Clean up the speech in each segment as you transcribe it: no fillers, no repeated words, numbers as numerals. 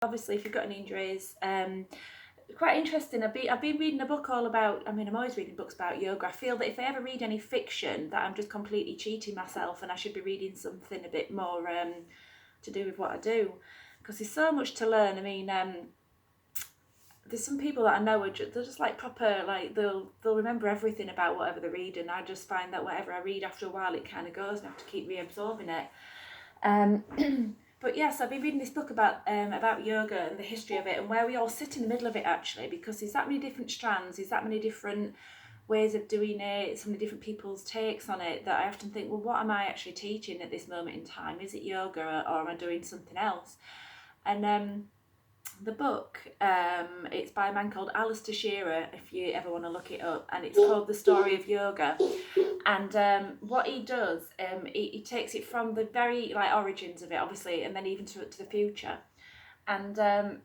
obviously, if you've got any injuries, quite interesting. I've been reading a book all about. I mean, I'm always reading books about yoga. I feel that if I ever read any fiction, that I'm just completely cheating myself, and I should be reading something a bit more to do with what I do, because there's so much to learn. I mean, there's some people that I know they're just like proper, like they'll remember everything about whatever they read, and I just find that whatever I read, after a while it kind of goes, and I have to keep reabsorbing it. But yes, I've been reading this book about yoga and the history of it, and where we all sit in the middle of it, actually, because there's that many different strands, there's that many different ways of doing it, so many different people's takes on it, that I often think, well, what am I actually teaching at this moment in time? Is it yoga, or am I doing something else? And the book, it's by a man called Alistair Shearer, if you ever want to look it up, and it's called The Story of Yoga. And what he does, he takes it from the very origins of it, obviously, and then even to the future. And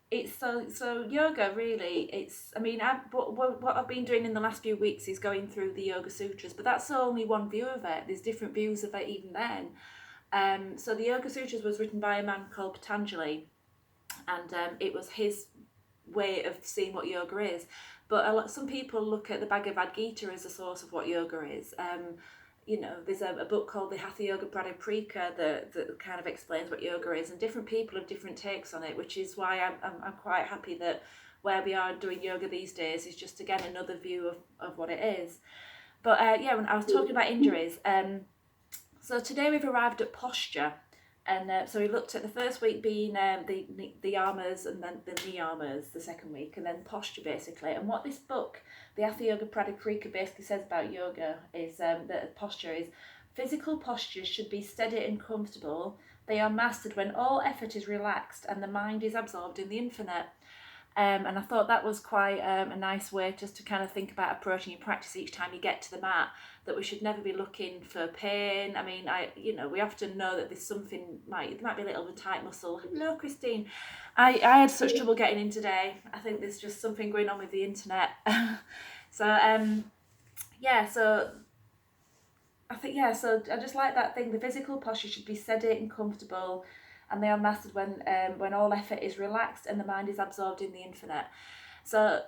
it's so yoga, really. It's, I mean, what I've been doing in the last few weeks is going through the Yoga Sutras, but that's only one view of it. There's different views of it even then. So the Yoga Sutras was written by a man called Patanjali, and it was his way of seeing what yoga is. But some people look at the Bhagavad Gita as a source of what yoga is. There's a book called the Hatha Yoga Pradipika that kind of explains what yoga is, and different people have different takes on it, which is why I'm quite happy that where we are doing yoga these days is just, again, another view of what it is. But when I was talking about injuries, so today we've arrived at posture. And so we looked at the first week being the yamas, and then the niyamas the second week, and then posture, basically. And what this book, the Hatha Yoga Pradipika, basically says about yoga is that posture is: physical postures should be steady and comfortable. They are mastered when all effort is relaxed and the mind is absorbed in the infinite. And I thought that was quite a nice way just to kind of think about approaching your practice each time you get to the mat, that we should never be looking for pain. I mean, we often know that there's something, there might be a little of a tight muscle. Hello, Christine. I had such trouble getting in today. I think there's just something going on with the internet. So I just like that thing. The physical posture should be steady and comfortable, and they are mastered when all effort is relaxed and the mind is absorbed in the infinite. So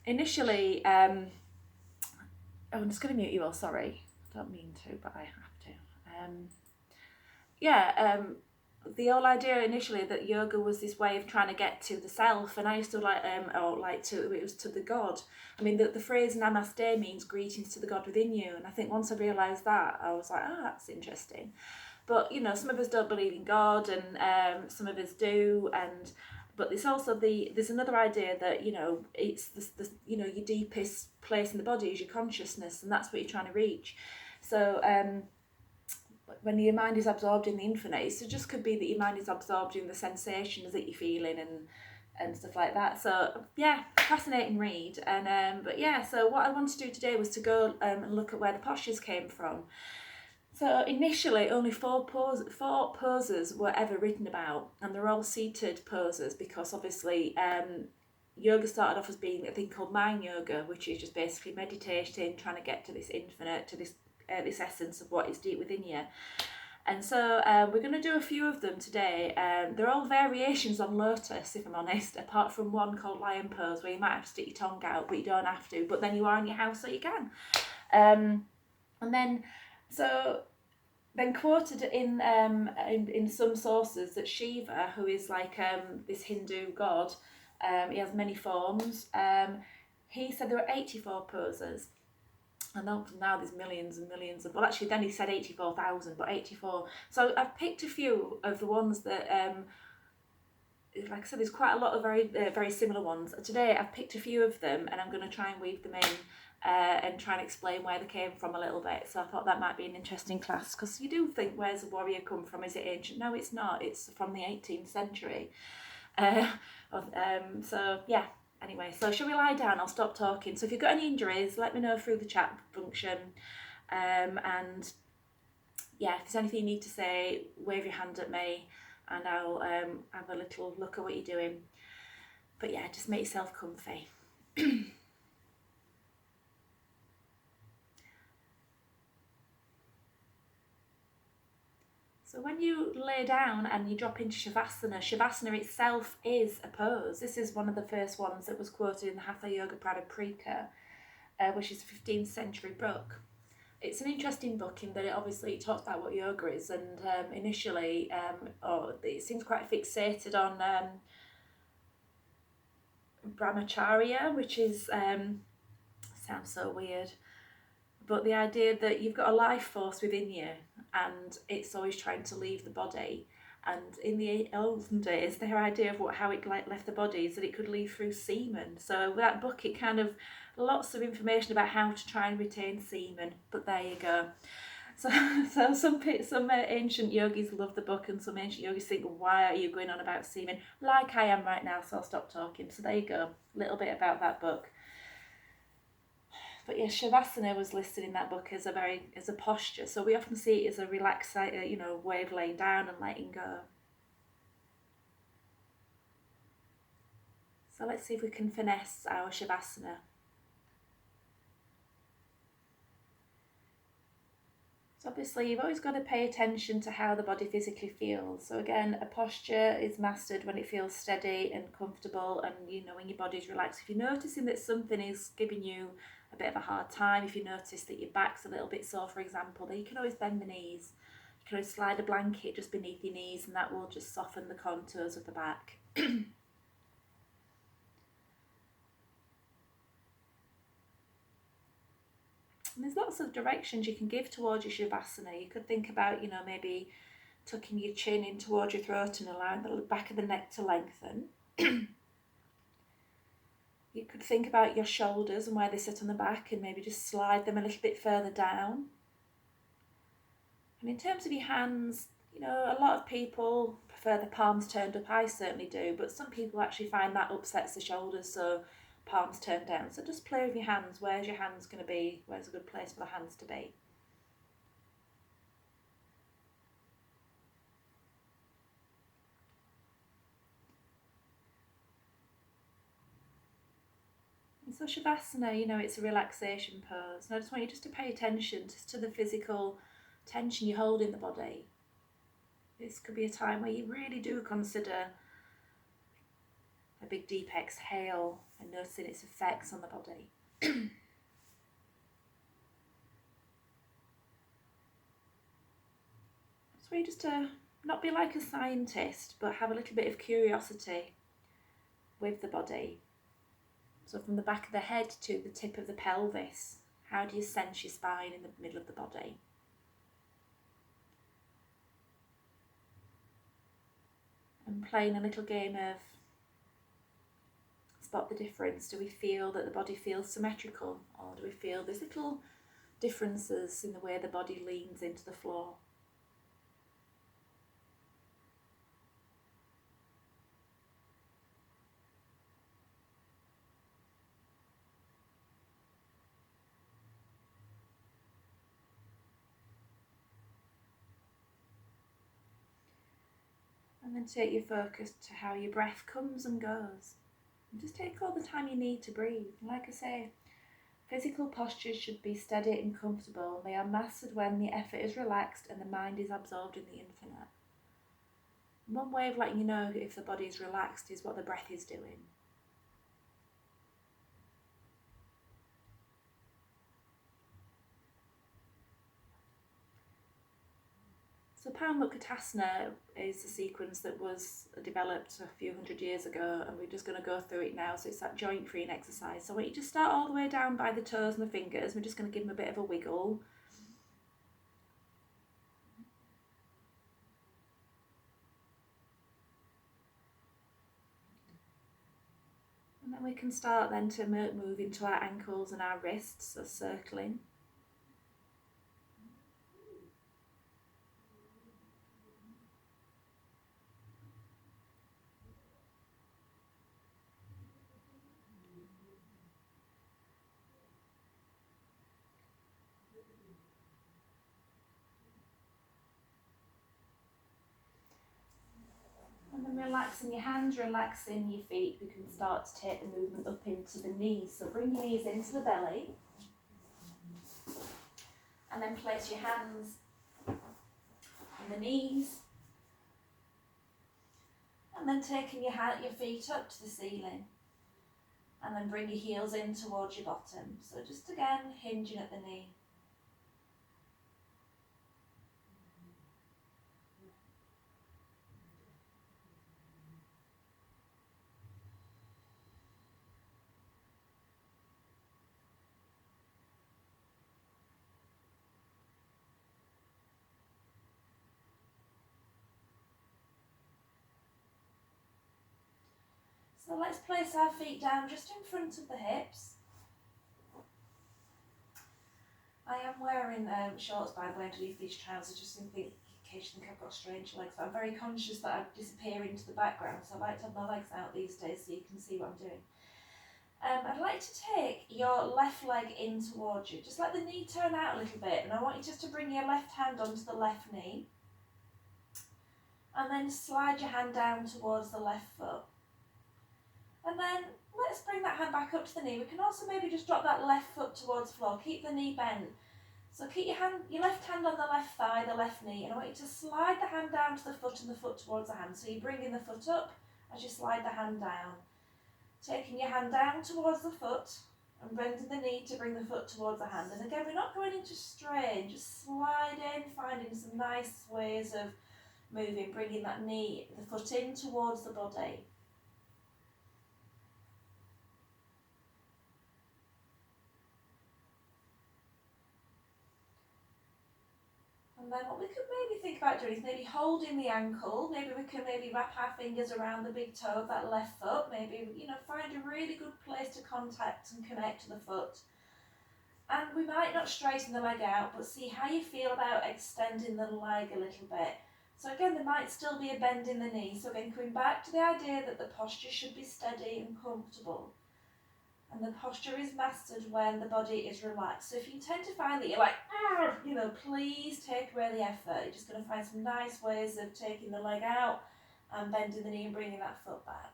initially, I'm just going to mute you all, sorry. I don't mean to, but I have to. The whole idea initially that yoga was this way of trying to get to the self, and I used to it was to the God. I mean, the phrase namaste means greetings to the God within you, and I think once I realised that, I was like, that's interesting. But some of us don't believe in God, and some of us do, but there's also there's another idea that it's the your deepest place in the body is your consciousness, and that's what you're trying to reach. So when your mind is absorbed in the infinite, it just could be that your mind is absorbed in the sensations that you're feeling and stuff like that. So fascinating read. And so what I wanted to do today was to go and look at where the postures came from. So initially, only four poses were ever written about, and they're all seated poses, because obviously yoga started off as being a thing called mind yoga, which is just basically meditating, trying to get to this infinite, to this essence of what is deep within you. And so we're going to do a few of them today. They're all variations on lotus, if I'm honest, apart from one called lion pose, where you might have to stick your tongue out, but you don't have to. But then you are in your house, so you can. Then quoted in some sources that Shiva, who is like this Hindu god, he has many forms. He said there were 84 poses. And now there's millions and millions of, well, actually then he said 84,000, but 84. So I've picked a few of the ones that, like I said, there's quite a lot of very similar ones. Today I've picked a few of them, and I'm going to try and weave them in and try and explain where they came from a little bit. So I thought that might be an interesting class, because you do think, where's a warrior come from? Is it ancient? No, it's not. It's from the 18th century. Anyway, so shall we lie down? I'll stop talking. So if you've got any injuries, let me know through the chat function. If there's anything you need to say, wave your hand at me, and I'll have a little look at what you're doing. But just make yourself comfy. So when you lay down and you drop into Shavasana, Shavasana itself is a pose. This is one of the first ones that was quoted in the Hatha Yoga Pradaprika, which is a 15th century book. It's an interesting book in that it talks about what yoga is, and initially it seems quite fixated on brahmacharya, which is, sounds so weird, but the idea that you've got a life force within you and it's always trying to leave the body. And in the olden days, their idea of how it left the body is that it could leave through semen. So with that book, it kind of, lots of information about how to try and retain semen, but there you go. So some ancient yogis love the book, and some ancient yogis think, why are you going on about semen? Like I am right now, so I'll stop talking. So there you go, a little bit about that book. But yeah, Shavasana was listed in that book as a posture. So we often see it as a relaxed, way of laying down and letting go. So let's see if we can finesse our Shavasana. So obviously you've always got to pay attention to how the body physically feels. So again, a posture is mastered when it feels steady and comfortable, and when your body's relaxed. If you're noticing that something is giving you a bit of a hard time, if you notice that your back's a little bit sore, for example, then you can always bend the knees. You can always slide a blanket just beneath your knees, and that will just soften the contours of the back. And there's lots of directions you can give towards your Shavasana. You could think about, maybe tucking your chin in towards your throat and allowing the back of the neck to lengthen. You could think about your shoulders and where they sit on the back, and maybe just slide them a little bit further down. And in terms of your hands, a lot of people prefer the palms turned up. I certainly do, but some people actually find that upsets the shoulders, so palms turned down. So just play with your hands. Where's your hands going to be? Where's a good place for the hands to be? And so Shavasana, it's a relaxation pose. And I just want you to pay attention to the physical tension you hold in the body. This could be a time where you really do consider a big deep exhale and noticing its effects on the body. So you just to not be like a scientist, but have a little bit of curiosity with the body. So from the back of the head to the tip of the pelvis, how do you sense your spine in the middle of the body? And playing a little game of spot the difference. Do we feel that the body feels symmetrical, or do we feel there's little differences in the way the body leans into the floor? And then take your focus to how your breath comes and goes. And just take all the time you need to breathe. Like I say, physical postures should be steady and comfortable. They are mastered when the effort is relaxed and the mind is absorbed in the infinite. One way of letting you know if the body is relaxed is what the breath is doing. So Paramukkhasana is a sequence that was developed a few hundred years ago, and we're just going to go through it now. So it's that joint freeing exercise. So I want you to start all the way down by the toes and the fingers. We're just going to give them a bit of a wiggle. And then we can start then to move into our ankles and our wrists, so circling. And then relaxing your hands, relaxing your feet, we can start to take the movement up into the knees. So bring your knees into the belly. And then place your hands and the knees. And then taking your feet up to the ceiling. And then bring your heels in towards your bottom. So just again, hinging at the knee. So let's place our feet down just in front of the hips. I am wearing shorts, by the way, underneath these trousers, just in case you think I've got strange legs. But I'm very conscious that I disappear into the background, so I like to have my legs out these days so you can see what I'm doing. I'd like to take your left leg in towards you. Just let the knee turn out a little bit, and I want you just to bring your left hand onto the left knee. And then slide your hand down towards the left foot. And then let's bring that hand back up to the knee. We can also maybe just drop that left foot towards the floor. Keep the knee bent. So keep your left hand on the left thigh, the left knee, and I want you to slide the hand down to the foot and the foot towards the hand. So you're bringing the foot up as you slide the hand down. Taking your hand down towards the foot and bending the knee to bring the foot towards the hand. And again, we're not going into strain, just sliding, finding some nice ways of moving, bringing that knee, the foot in towards the body. And then what we could maybe think about doing is maybe holding the ankle. Maybe we can wrap our fingers around the big toe of that left foot. Maybe, find a really good place to contact and connect to the foot. And we might not straighten the leg out, but see how you feel about extending the leg a little bit. So again, there might still be a bend in the knee. So again, coming back to the idea that the posture should be steady and comfortable. And the posture is mastered when the body is relaxed. So if you tend to find that you're like, please take away the effort. You're just going to find some nice ways of taking the leg out and bending the knee and bringing that foot back.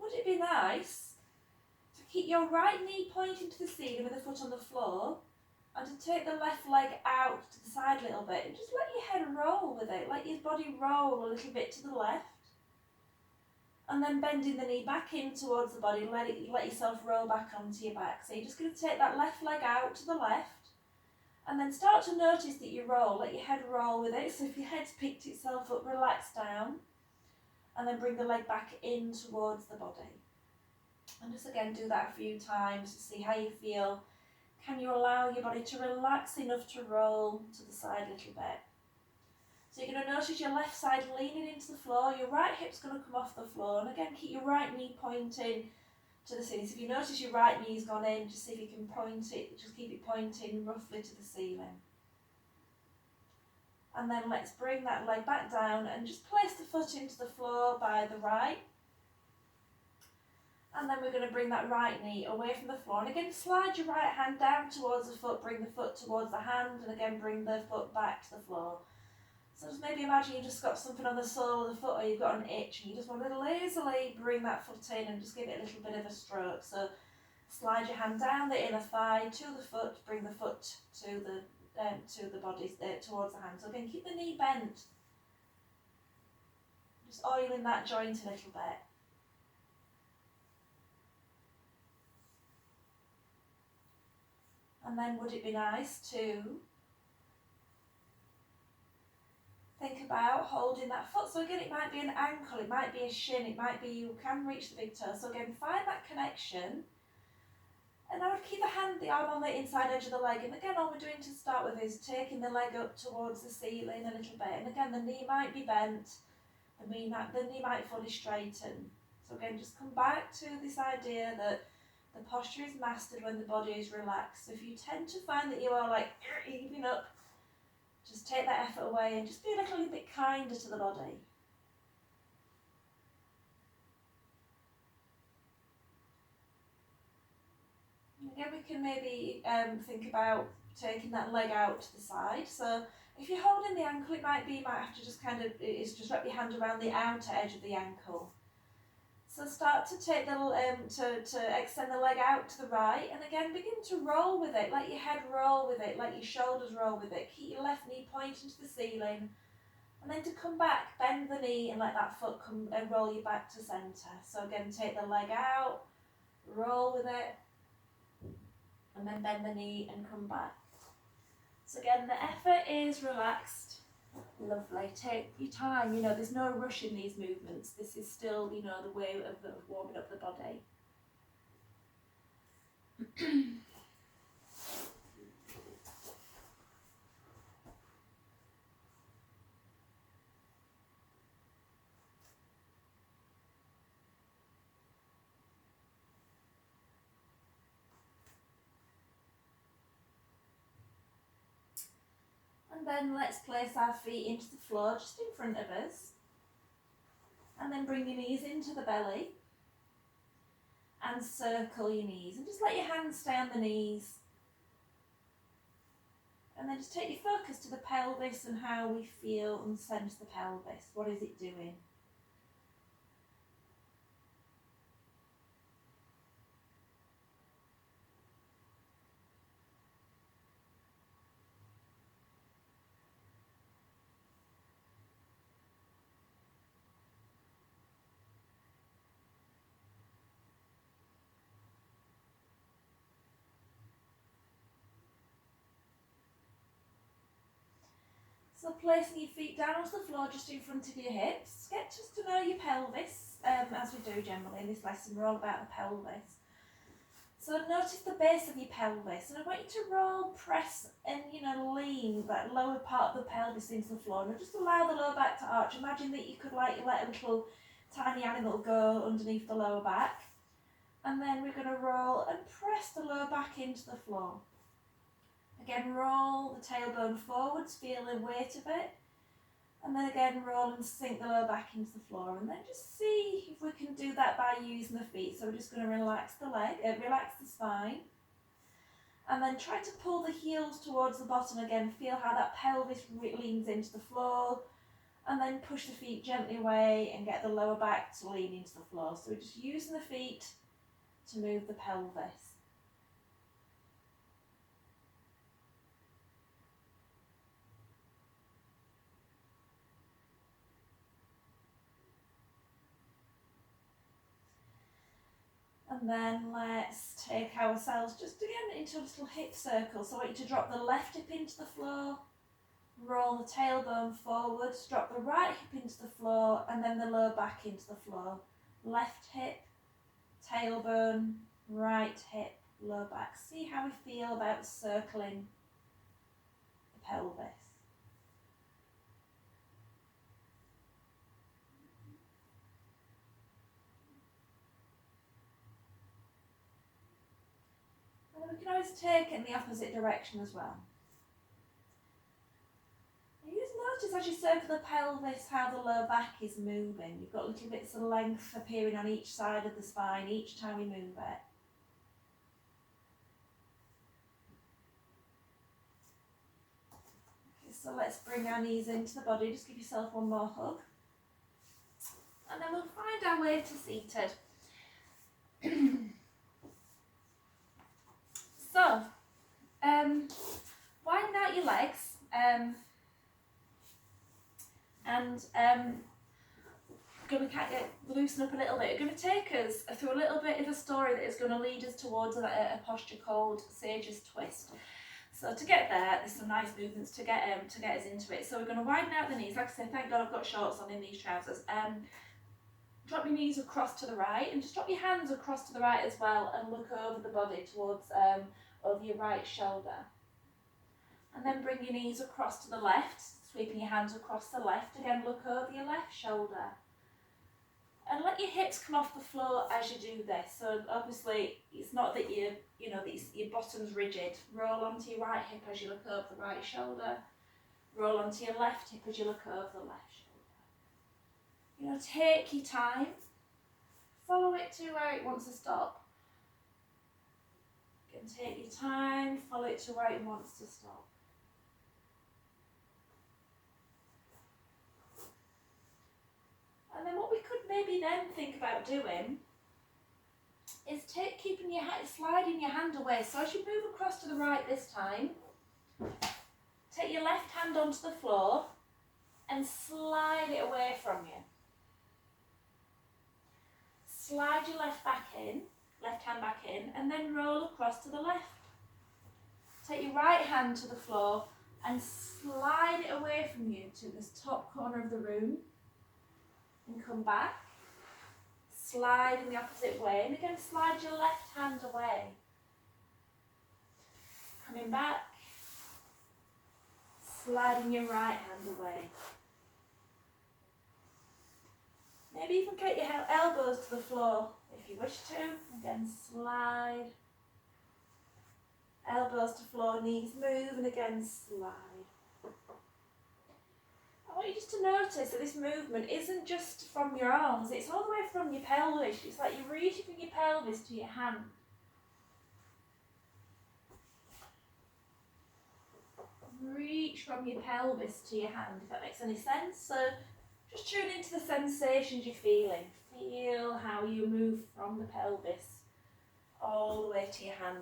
Would it be nice to keep your right knee pointing to the ceiling with the foot on the floor, and to take the left leg out to the side a little bit and just let your head roll with it, let your body roll a little bit to the left, and then bending the knee back in towards the body, let yourself roll back onto your back. So you're just going to take that left leg out to the left, and then start to notice that you roll, let your head roll with it. So if your head's picked itself up, relax down, and then bring the leg back in towards the body. And just again do that a few times to see how you feel. Can you allow your body to relax enough to roll to the side a little bit? So you're going to notice your left side leaning into the floor, your right hip's going to come off the floor, and again keep your right knee pointing to the ceiling. So if you notice your right knee's gone in, just see if you can point it, just keep it pointing roughly to the ceiling. And then let's bring that leg back down and just place the foot into the floor by the right. And then we're going to bring that right knee away from the floor. And again, slide your right hand down towards the foot, bring the foot towards the hand, and again, bring the foot back to the floor. So just maybe imagine you just got something on the sole of the foot, or you've got an itch, and you just want to lazily bring that foot in and just give it a little bit of a stroke. So slide your hand down the inner thigh to the foot, bring the foot to the body, towards the hand. So again, keep the knee bent. Just oiling that joint a little bit. And then would it be nice to think about holding that foot? So again, it might be an ankle, it might be a shin, it might be you can reach the big toe. So again, find that connection. And I would keep the arm on the inside edge of the leg. And again, all we're doing to start with is taking the leg up towards the ceiling a little bit. And again, the knee might be bent, the knee might fully straighten. So again, just come back to this idea that the posture is mastered when the body is relaxed. So if you tend to find that you are like heaving up, just take that effort away and just be a little bit kinder to the body. Again, we can maybe think about taking that leg out to the side. So if you're holding the ankle, it might have to just just wrap your hand around the outer edge of the ankle. So start to take to extend the leg out to the right, and again begin to roll with it, let your head roll with it, let your shoulders roll with it. Keep your left knee pointing to the ceiling, and then to come back, bend the knee and let that foot come and roll you back to centre. So again, take the leg out, roll with it, and then bend the knee and come back. So again, the effort is relaxed. Lovely. Take your time. There's no rush in these movements. This is still, the way of warming up the body. And then let's place our feet into the floor just in front of us. And then bring your knees into the belly. And circle your knees. And just let your hands stay on the knees. And then just take your focus to the pelvis and how we feel and sense the pelvis. What is it doing? So placing your feet down onto the floor just in front of your hips. Get just to know your pelvis, as we do generally in this lesson. We're all about the pelvis. So notice the base of your pelvis, and I want you to roll, press and lean that lower part of the pelvis into the floor. Now just allow the lower back to arch. Imagine that you could let a little tiny animal go underneath the lower back. And then we're going to roll and press the lower back into the floor. Again, roll the tailbone forwards, feel the weight of it. And then again, roll and sink the lower back into the floor. And then just see if we can do that by using the feet. So we're just going to relax the leg, relax the spine. And then try to pull the heels towards the bottom again. Feel how that pelvis leans into the floor. And then push the feet gently away and get the lower back to lean into the floor. So we're just using the feet to move the pelvis. And then let's take ourselves just again into a little hip circle. So I want you to drop the left hip into the floor, roll the tailbone forwards, drop the right hip into the floor, and then the lower back into the floor. Left hip, tailbone, right hip, lower back. See how we feel about circling the pelvis. We can always take it in the opposite direction as well. And you just notice as you circle the pelvis how the lower back is moving. You've got little bits of length appearing on each side of the spine each time we move it. Okay, so let's bring our knees into the body. Just give yourself one more hug. And then we'll find our way to seated. So, widen out your legs and going to loosen up a little bit. We're going to take us through a little bit of a story that is going to lead us towards a posture called Sage's Twist. So to get there, there's some nice movements to get us into it. So we're going to widen out the knees. Like I said, thank God I've got shorts on in these trousers. Drop your knees across to the right, and just drop your hands across to the right as well, and look over the body towards over your right shoulder. And then bring your knees across to the left, sweeping your hands across the left. Again, look over your left shoulder. And let your hips come off the floor as you do this. So obviously, it's not that your bottom's rigid. Roll onto your right hip as you look over the right shoulder. Roll onto your left hip as you look over the left shoulder. Take your time. Follow it to where it wants to stop. You can take your time, follow it to where it wants to stop. And then what we could maybe then think about doing is sliding your hand away. So as you move across to the right this time, take your left hand onto the floor and slide it away from you. Slide your left hand back in, and then roll across to the left. Take your right hand to the floor and slide it away from you to this top corner of the room, and come back. Slide in the opposite way, and again slide your left hand away. Coming back, sliding your right hand away. Maybe even get your elbows to the floor if you wish to. Again, slide. Elbows to floor, knees move, and again slide. I want you just to notice that this movement isn't just from your arms, it's all the way from your pelvis. It's like you're reaching from your pelvis to your hand. Reach from your pelvis to your hand, if that makes any sense. So just tune into the sensations you're feeling. Feel how you move from the pelvis all the way to your hand.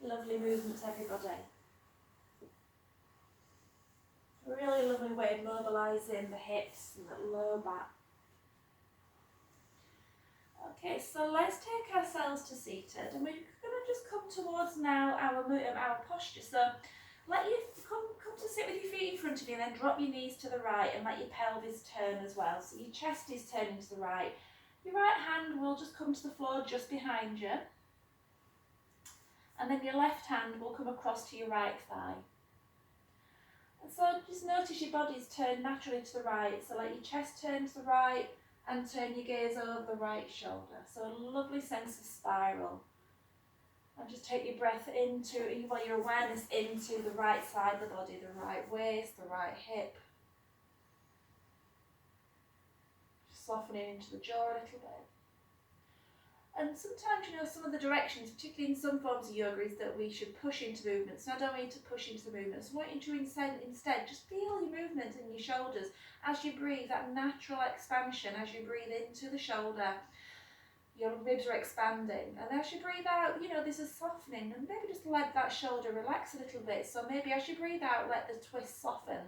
Lovely movements, everybody. A really lovely way of mobilising the hips and the lower back. Okay, so let's take ourselves to seated, and we're going to just come towards now our posture. So let you come to sit with your feet in front of you, and then drop your knees to the right and let your pelvis turn as well. So your chest is turning to the right. Your right hand will just come to the floor just behind you, and then your left hand will come across to your right thigh. And so just notice your body's turned naturally to the right. So let your chest turn to the right and turn your gaze over the right shoulder. So a lovely sense of spiral. And just take your breath your awareness into the right side of the body, the right waist, the right hip. Just softening into the jaw a little bit. And sometimes, some of the directions, particularly in some forms of yoga, is that we should push into movements. So I don't want you to push into the movements. I want you to instead just feel your movement in your shoulders as you breathe, that natural expansion as you breathe into the shoulder. Your ribs are expanding. And as you breathe out, there's a softening. And maybe just let that shoulder relax a little bit. So maybe as you breathe out, let the twist soften.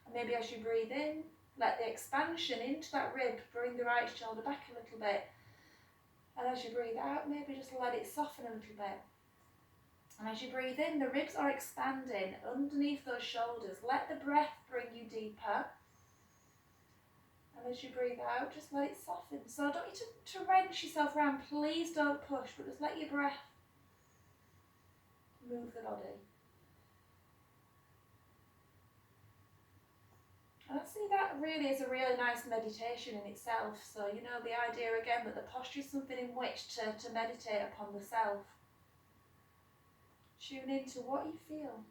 And maybe as you breathe in, let the expansion into that rib bring the right shoulder back a little bit. And as you breathe out, maybe just let it soften a little bit. And as you breathe in, the ribs are expanding underneath those shoulders. Let the breath bring you deeper. And as you breathe out, just let it soften. So I don't want you to wrench yourself around. Please don't push, but just let your breath move the body. And I see that really is a really nice meditation in itself. So, the idea again that the posture is something in which to meditate upon the self. Tune into what you feel.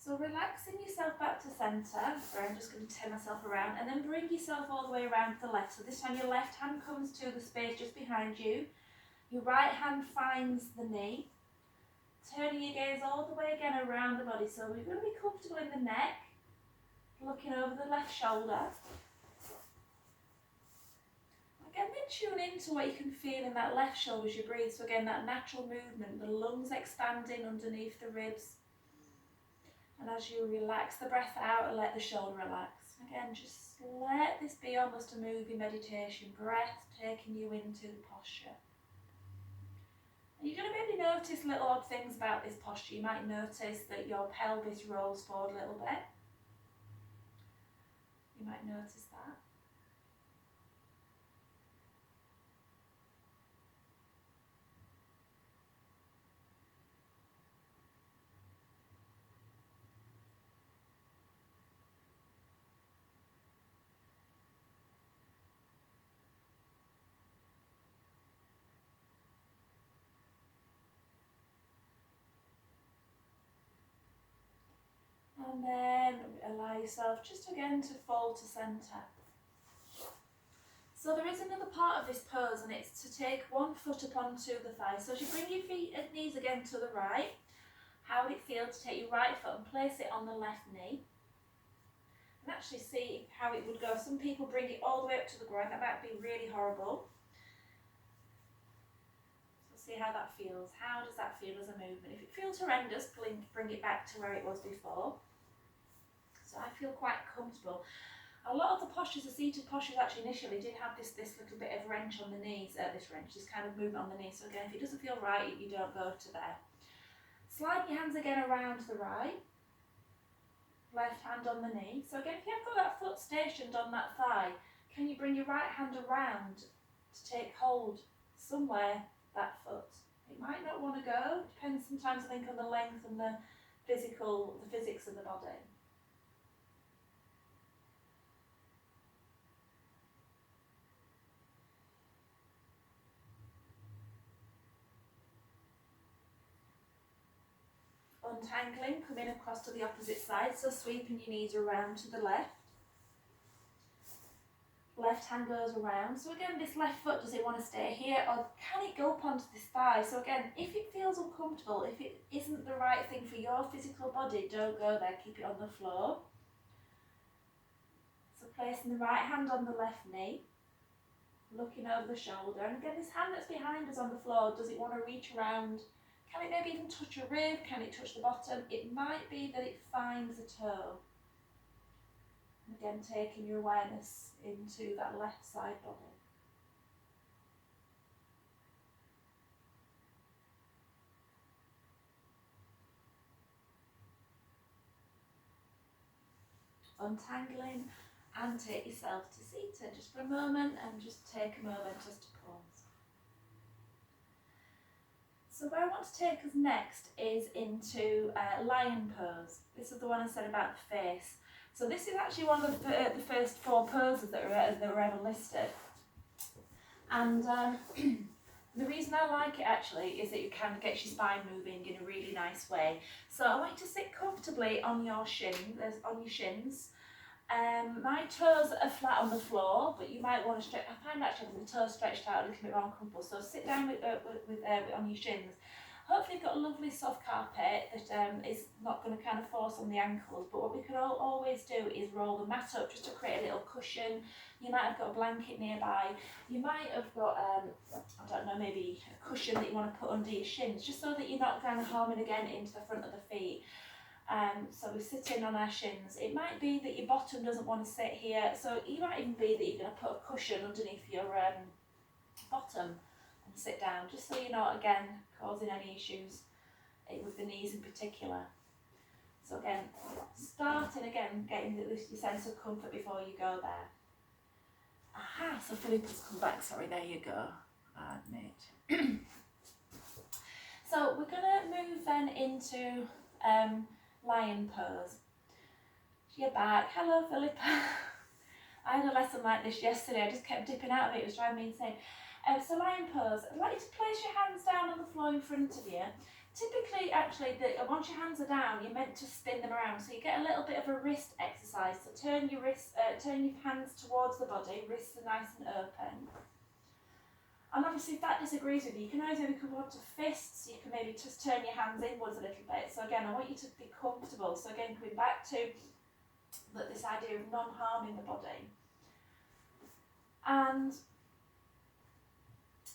So relaxing yourself back to centre, where I'm just going to turn myself around, and then bring yourself all the way around to the left. So this time your left hand comes to the space just behind you. Your right hand finds the knee. Turning your gaze all the way again around the body. So we're going to be comfortable in the neck, looking over the left shoulder. Again, then tune into what you can feel in that left shoulder as you breathe. So again, that natural movement, the lungs expanding underneath the ribs. And as you relax the breath out and let the shoulder relax. Again, just let this be almost a movie meditation. Breath taking you into the posture. And you're going to maybe notice little odd things about this posture. You might notice that your pelvis rolls forward a little bit. You might notice that. And then allow yourself just again to fall to centre. So there is another part of this pose, and it's to take one foot up onto the thigh. So as you bring your feet and knees again to the right, how would it feel to take your right foot and place it on the left knee? And actually see how it would go. Some people bring it all the way up to the ground. That might be really horrible. So see how that feels. How does that feel as a movement? If it feels horrendous, bring it back to where it was before. So I feel quite comfortable. A lot of the postures, the seated postures actually initially did have this little bit of wrench on the knees, this kind of movement on the knees. So again, if it doesn't feel right, you don't go to there. Slide your hands again around the right, left hand on the knee. So again, if you have got that foot stationed on that thigh, can you bring your right hand around to take hold somewhere that foot? It might not want to go, depends sometimes I think on the length and the physics of the body. Untangling, coming across to the opposite side, so sweeping your knees around to the left. Left hand goes around. So again, this left foot, does it want to stay here or can it go up onto this thigh? So again, if it feels uncomfortable, if it isn't the right thing for your physical body, don't go there, keep it on the floor. So placing the right hand on the left knee, looking over the shoulder, and again, this hand that's behind us on the floor, does it want to reach around? Can it maybe even touch a rib? Can it touch the bottom? It might be that it finds a toe. And again, taking your awareness into that left side body. Untangling and take yourself to seated just for a moment, and just take a moment just to pause. So where I want to take us next is into lion pose. This is the one I said about the face. So this is actually one of the first 4 poses that were ever listed. And the reason I like it actually is that it kind of gets your spine moving in a really nice way. So I want you to sit comfortably on your shins. My toes are flat on the floor, but you might want to stretch. I find actually having the toes stretched out a little bit more uncomfortable. So sit down with on your shins. Hopefully you've got a lovely soft carpet that is not going to kind of force on the ankles. But what we could always do is roll the mat up just to create a little cushion. You might have got a blanket nearby. You might have got I don't know, maybe a cushion that you want to put under your shins, just so that you're not kind of harming again into the front of the feet. So we're sitting on our shins. It might be that your bottom doesn't want to sit here, so it might even be that you're going to put a cushion underneath your bottom and sit down, just so you're not, again, causing any issues with the knees in particular. So again, starting again, getting your sense of comfort before you go there. Aha, so Philippa's come back, sorry, there you go. Admit. So we're going to move then into lion pose. You're back. Hello, Philippa. I had a lesson like this yesterday. I just kept dipping out of it. It was driving me insane. So lion pose. I'd like you to place your hands down on the floor in front of you. Typically, actually, once your hands are down, you're meant to spin them around. So you get a little bit of a wrist exercise. So turn your hands towards the body. Wrists are nice and open. And obviously, if that disagrees with you, you can always maybe come on to fists. You can maybe just turn your hands inwards a little bit. So again, I want you to be comfortable. So again, coming back to this idea of non-harming the body. And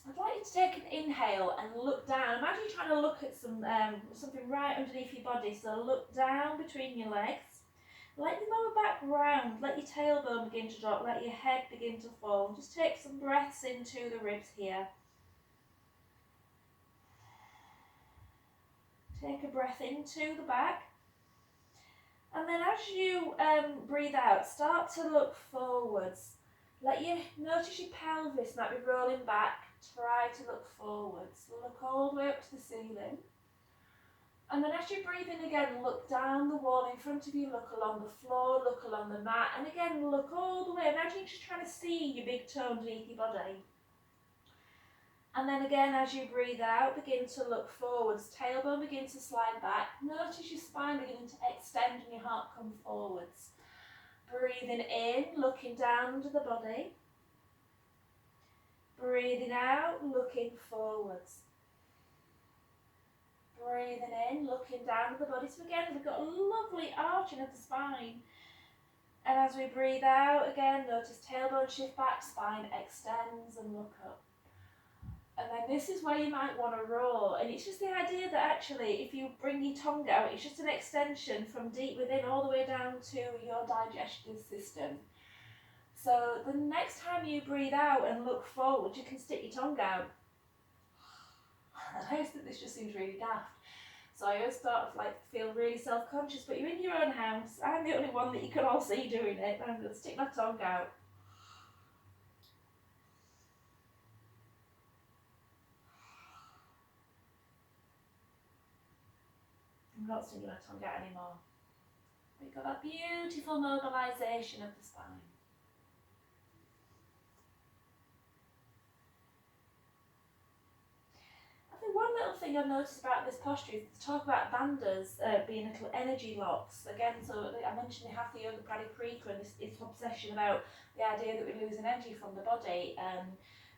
I'd like you to take an inhale and look down. Imagine you're trying to look at something right underneath your body. So look down between your legs. Let your lower back round, let your tailbone begin to drop, let your head begin to fall. Just take some breaths into the ribs here. Take a breath into the back. And then as you breathe out, start to look forwards. Notice your pelvis might be rolling back. Try to look forwards. Look all the way up to the ceiling. And then as you breathe in again, look down the wall in front of you, look along the floor, look along the mat, and again, look all the way. Imagine you're just trying to see your big toe underneath your body. And then again, as you breathe out, begin to look forwards. Tailbone begin to slide back. Notice your spine beginning to extend and your heart come forwards. Breathing in, looking down to the body. Breathing out, looking forwards. Breathing in, looking down to the body. So again, we've got a lovely arching of the spine. And as we breathe out, again, notice tailbone shift back, spine extends and look up. And then this is where you might want to roll. And it's just the idea that actually, if you bring your tongue out, it's just an extension from deep within all the way down to your digestive system. So the next time you breathe out and look forward, you can stick your tongue out. And I always think this just seems really daft. So I always start to feel really self-conscious, but you're in your own house. I'm the only one that you can all see doing it. And I'm going to stick my tongue out. I'm not sticking my tongue out anymore. We've got that beautiful mobilisation of the spine. One little thing I've noticed about this posture is to talk about bandhas being little energy locks. Again, so I mentioned the Hatha Yoga Pradipika and this obsession about the idea that we're losing energy from the body.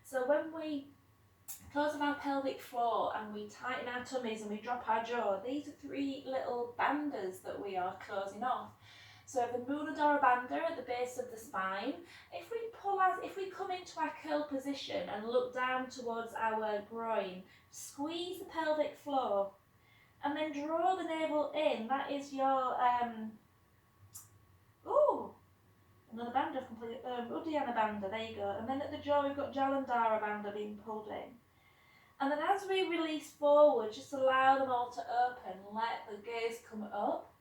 So when we close up our pelvic floor and we tighten our tummies and we drop our jaw, these are three little bandhas that we are closing off. So the Muladhara Bandha at the base of the spine. If we come into our curl position and look down towards our groin, squeeze the pelvic floor, and then draw the navel in. That is your another bandha complete. Uddiyana Bandha. There you go. And then at the jaw we've got Jalandhara Bandha being pulled in. And then as we release forward, just allow them all to open. Let the gaze come up.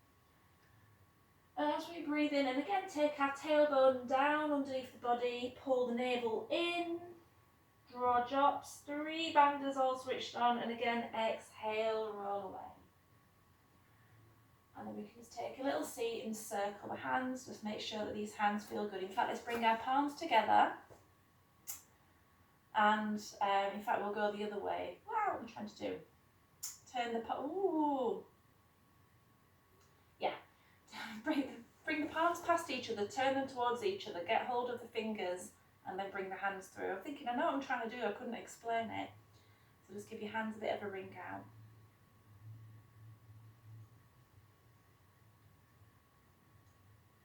And as we breathe in, and again take our tailbone down underneath the body, pull the navel in, draw drops, 3 bandhas all switched on, and again exhale, roll away. And then we can just take a little seat and circle the hands, just make sure that these hands feel good. In fact, let's bring our palms together. And in fact, we'll go the other way. Wow, what am I trying to do? Turn the palms, yeah. Bring the palms past each other, turn them towards each other, get hold of the fingers, and then bring the hands through. I'm thinking, I know what I'm trying to do, I couldn't explain it. So just give your hands a bit of a wring out.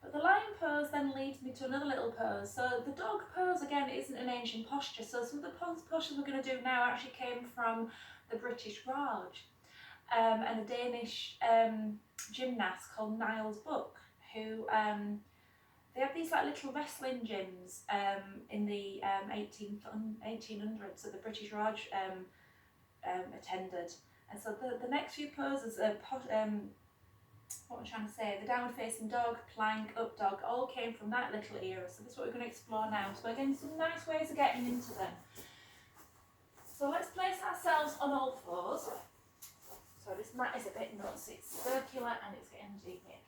But the lion pose then leads me to another little pose. So the dog pose, again, isn't an ancient posture. So some of the postures we're going to do now actually came from the British Raj. And a Danish gymnast called Niels Buck, who they have these little wrestling gyms in the 1800s, so the British Raj attended. And so the next few poses, what am I trying to say, the downward facing dog, plank, up dog, all came from that little era. So this is what we're going to explore now. So again, some nice ways of getting into them. So let's place ourselves on all fours. So this mat is a bit nuts, it's circular and it's getting deep here.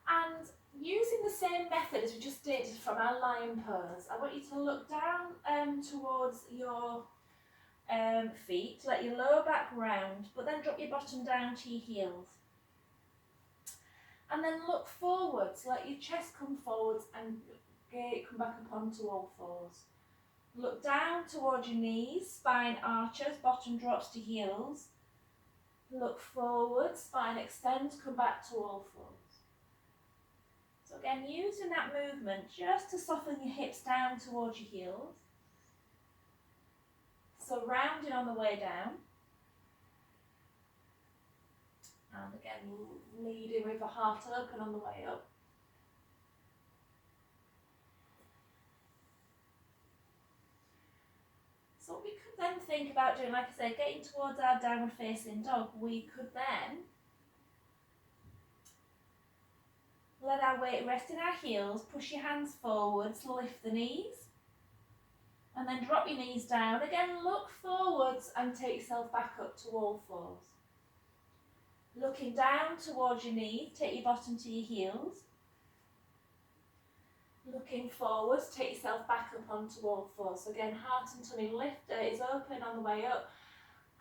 And using the same method as we just did from our lion pose, I want you to look down towards your feet, let your lower back round, but then drop your bottom down to your heels. And then look forwards, let your chest come forwards and come back up onto all fours. Look down towards your knees, spine arches, bottom drops to heels. Look forward, spine extends, come back to all fours. So again, using that movement just to soften your hips down towards your heels. So rounding on the way down. And again, leading with the heart open on the way up. So what we could then think about doing, like I say, getting towards our downward facing dog, we could then let our weight rest in our heels, push your hands forwards, lift the knees, and then drop your knees down. Again, look forwards and take yourself back up to all fours. Looking down towards your knees, take your bottom to your heels. Looking forwards, take yourself back up onto all fours. So again, heart and tummy lift is open on the way up.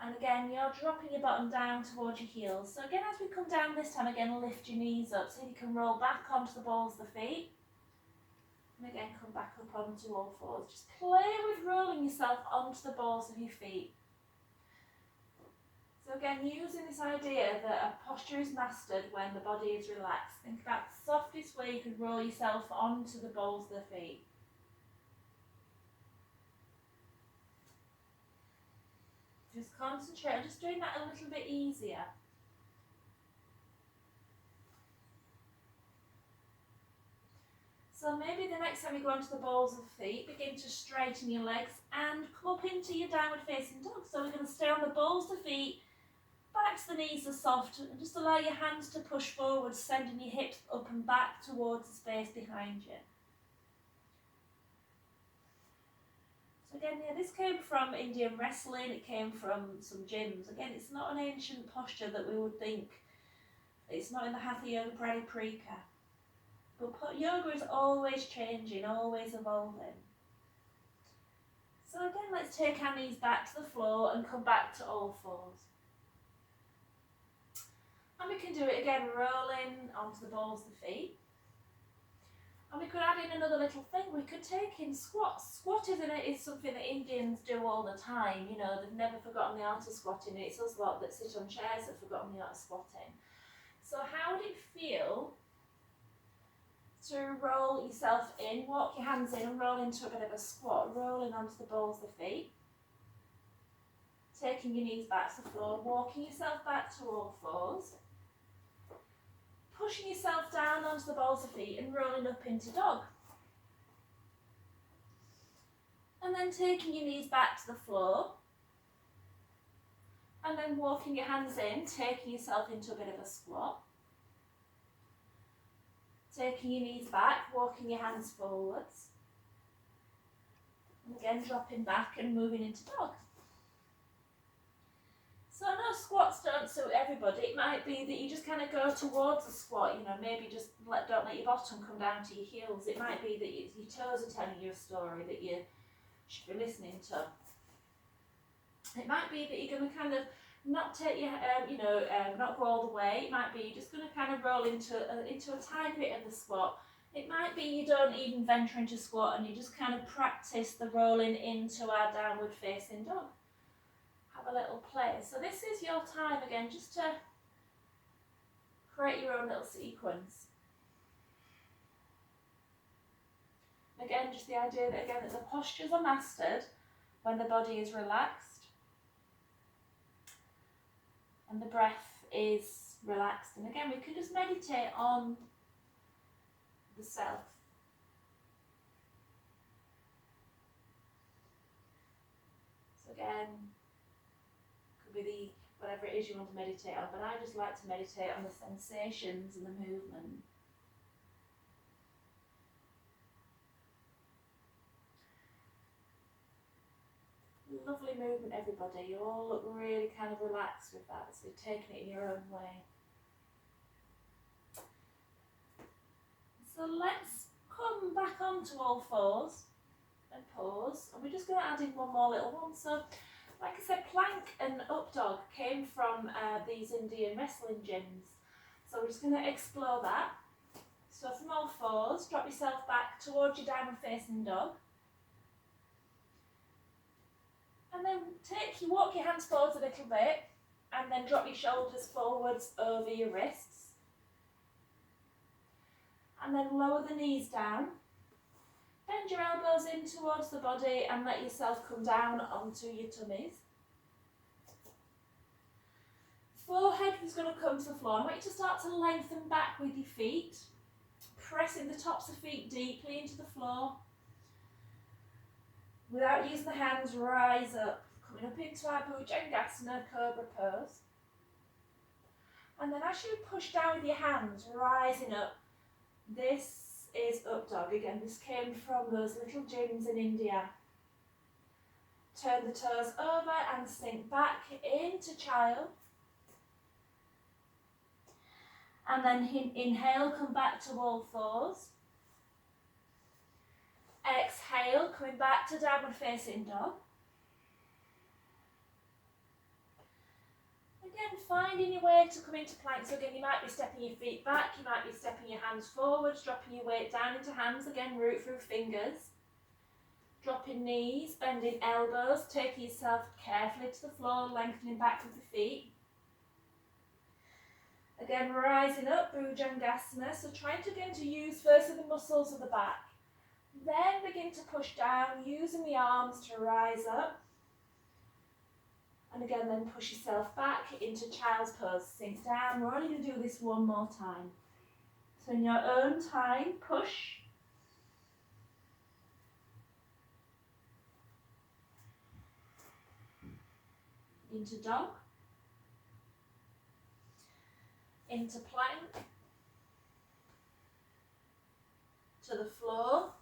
And again, you're dropping your bottom down towards your heels. So again, as we come down this time, again, lift your knees up. So you can roll back onto the balls of the feet. And again, come back up onto all fours. Just play with rolling yourself onto the balls of your feet. So again, using this idea that a posture is mastered when the body is relaxed. Think about the softest way you could roll yourself onto the balls of the feet. Just concentrate on just doing that a little bit easier. So maybe the next time you go onto the balls of the feet, begin to straighten your legs and come up into your downward facing dog. So we're going to stay on the balls of the feet, back to the knees are soft, and just allow your hands to push forward, sending your hips up and back towards the space behind you. So again, yeah, this came from Indian wrestling, it came from some gyms. Again, it's not an ancient posture that we would think. It's not in the Hatha Yoga Pradipika. But yoga is always changing, always evolving. So again, let's take our knees back to the floor and come back to all fours. And we can do it again, rolling onto the balls of the feet. And we could add in another little thing. We could take in squats. Squatting is something that Indians do all the time. You know, they've never forgotten the art of squatting. It's us lot that sit on chairs that have forgotten the art of squatting. So how would it feel to roll yourself in, walk your hands in and roll into a bit of a squat, rolling onto the balls of the feet. Taking your knees back to the floor, walking yourself back to all fours. Pushing yourself down onto the balls of feet and rolling up into dog. And then taking your knees back to the floor. And then walking your hands in, taking yourself into a bit of a squat. Taking your knees back, walking your hands forwards. And again, dropping back and moving into dog. So I know squats don't suit everybody. It might be that you just kind of go towards the squat, you know, maybe just don't let your bottom come down to your heels. It might be that your toes are telling you a story that you should be listening to. It might be that you're going to kind of not take your, not go all the way. It might be you're just going to kind of roll into a tiny bit of the squat. It might be you don't even venture into squat and you just kind of practice the rolling into our downward facing dog. Have a little play. So this is your time again, just to create your own little sequence. Again, just the idea that again that the postures are mastered when the body is relaxed and the breath is relaxed. And again, we can just meditate on the self. So again, could be whatever it is you want to meditate on, but I just like to meditate on the sensations and the movement. Lovely movement, everybody. You all look really kind of relaxed with that, so you're taking it in your own way. So let's come back onto all fours and pause, and we're just going to add in one more little one. So like I said, plank and up dog came from these Indian wrestling gyms. So we're just going to explore that. So from all fours, drop yourself back towards your downward facing dog. And then walk your hands forwards a little bit, and then drop your shoulders forwards over your wrists. And then lower the knees down. Bend your elbows in towards the body and let yourself come down onto your tummies. Forehead is going to come to the floor. I want you to start to lengthen back with your feet, pressing the tops of feet deeply into the floor. Without using the hands, rise up, coming up into our Bhujangasana Cobra pose. And then as you push down with your hands, rising up, this is up dog. Again, this came from those little gyms in India. Turn the toes over and sink back into child. And then inhale, come back to all fours. Exhale, coming back to downward facing dog. Again, finding your way to come into plank. So again, you might be stepping your feet back, you might be stepping your hands forwards, dropping your weight down into hands. Again, root through fingers. Dropping knees, bending elbows, taking yourself carefully to the floor, lengthening back with the feet. Again, rising up, Bhujangasana. So trying to again to use firstly the muscles of the back. Then begin to push down, using the arms to rise up. And again, then push yourself back into child's pose. Sink down. We're only going to do this one more time. So in your own time, push. Into dog. Into plank. To the floor.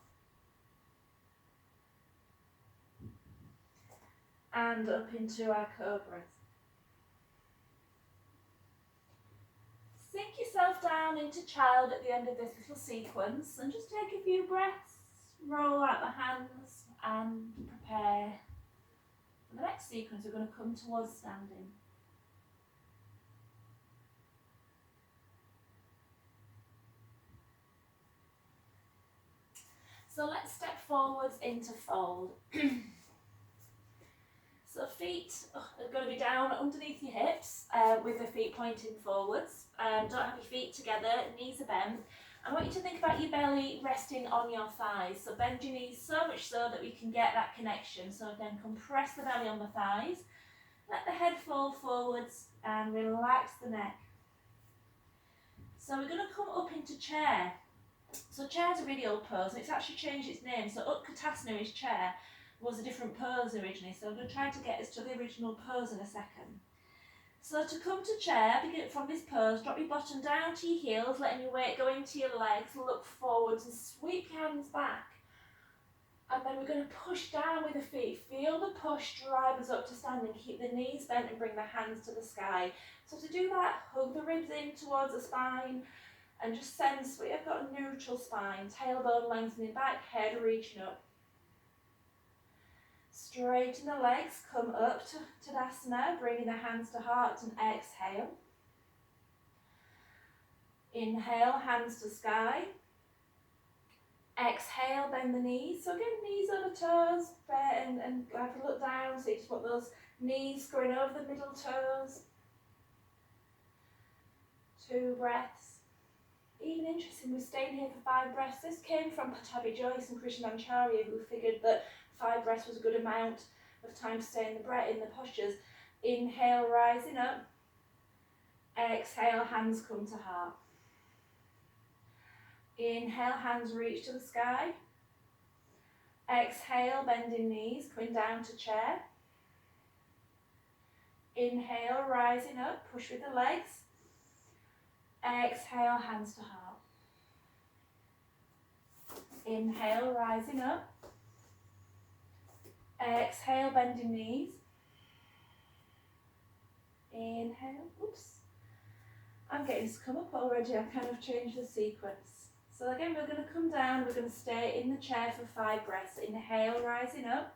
And up into our cobras. Sink yourself down into child at the end of this little sequence and just take a few breaths, roll out the hands and prepare for the next sequence. We're going to come towards standing. So let's step forwards into fold. So feet are going to be down underneath your hips with the feet pointing forwards. Don't have your feet together, knees are bent. I want you to think about your belly resting on your thighs. So bend your knees so much so that we can get that connection. So again, compress the belly on the thighs. Let the head fall forwards and relax the neck. So we're going to come up into chair. So chair's a really old pose and it's actually changed its name. So Utkatasana is chair. Was a different pose originally, so I'm going to try to get us to the original pose in a second. So to come to chair, begin from this pose, drop your bottom down to your heels, letting your weight go into your legs, look forwards and sweep your hands back. And then we're going to push down with the feet. Feel the push drive us up to standing, keep the knees bent and bring the hands to the sky. So to do that, hug the ribs in towards the spine and just sense we have got a neutral spine, tailbone lengthening back, head reaching up. Straighten the legs, come up to Tadasana, bringing the hands to heart and exhale. Inhale, hands to sky. Exhale, bend the knees. So again, knees over toes, and have a look down, so you just want those knees going over the middle toes. 2 breaths. Even interesting, we're staying here for 5 breaths. This came from Patanjali Joyce and Krishnamacharya, who figured that 5 breaths was a good amount of time to stay in the breath, in the postures. Inhale, rising up. Exhale, hands come to heart. Inhale, hands reach to the sky. Exhale, bending knees, coming down to chair. Inhale, rising up, push with the legs. Exhale, hands to heart. Inhale, rising up. Exhale, bending knees. Inhale, oops. I'm getting to come up already, I kind of changed the sequence. So again, we're going to come down, we're going to stay in the chair for 5 breaths. Inhale, rising up.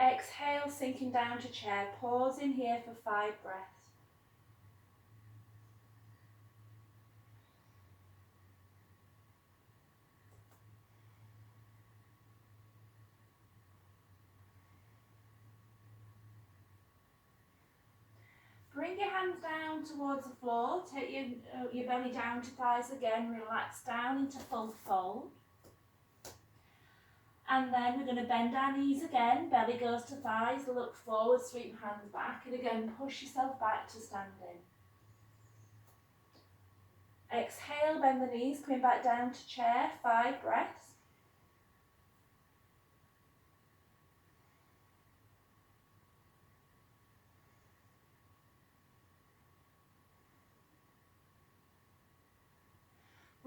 Exhale, sinking down to chair. Pause in here for 5 breaths. Bring your hands down towards the floor, take your belly down to thighs again, relax down into full fold. And then we're going to bend our knees again, belly goes to thighs, look forward, sweep hands back, and again push yourself back to standing. Exhale, bend the knees, coming back down to chair, 5 breaths.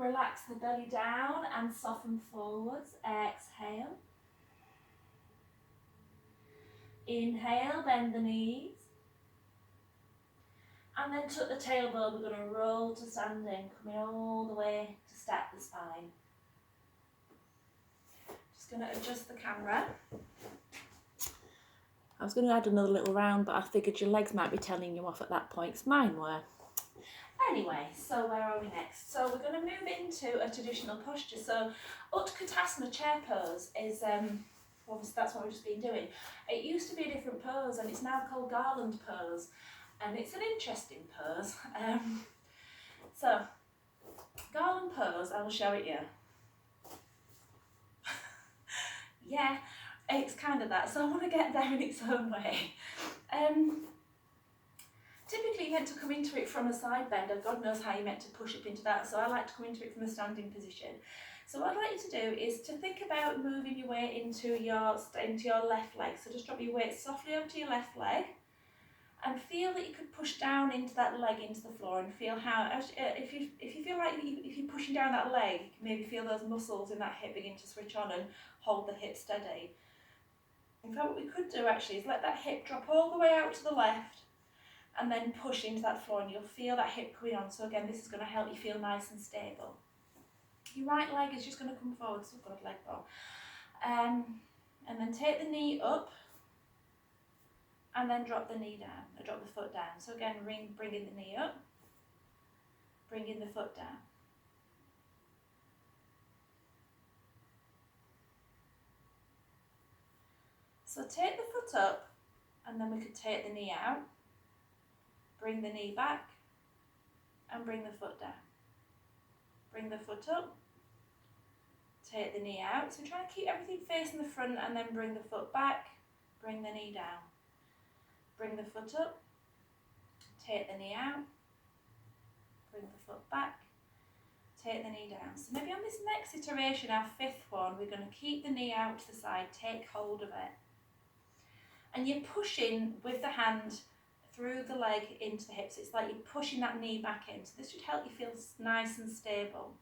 Relax the belly down and soften forwards. Exhale. Inhale, bend the knees. And then tuck the tailbone. We're going to roll to standing, coming all the way to stack the spine. Just going to adjust the camera. I was going to add another little round, but I figured your legs might be telling you off at that point, 'cause mine were. Anyway, so where are we next? So we're going to move into a traditional posture. So Utkatasana chair pose is, obviously that's what we've just been doing. It used to be a different pose and it's now called garland pose. And it's an interesting pose. So, garland pose, I will show it you. Yeah, it's kind of that, so I want to get there in its own way. Typically you're meant to come into it from a side bend, and God knows how you're meant to push up into that, so I like to come into it from a standing position. So what I'd like you to do is to think about moving your weight into your left leg. So just drop your weight softly over to your left leg, and feel that you could push down into that leg into the floor, and feel how, if you feel like if you're pushing down that leg, you can maybe feel those muscles in that hip begin to switch on and hold the hip steady. In fact, what we could do actually is let that hip drop all the way out to the left and then push into that floor, and you'll feel that hip coming on. So again, this is going to help you feel nice and stable. Your right leg is just going to come forward, so good leg ball. And then take the knee up and then drop the knee down, or drop the foot down. So again, bringing the knee up, bringing the foot down. So take the foot up, and then we could take the knee out, bring the knee back, and bring the foot down. Bring the foot up, take the knee out. So try and keep everything facing the front, and then bring the foot back, bring the knee down. Bring the foot up, take the knee out, bring the foot back, take the knee down. So maybe on this next iteration, our fifth one, we're going to keep the knee out to the side, take hold of it. And you're pushing with the hand through the leg into the hips. It's like you're pushing that knee back in. So this should help you feel nice and stable.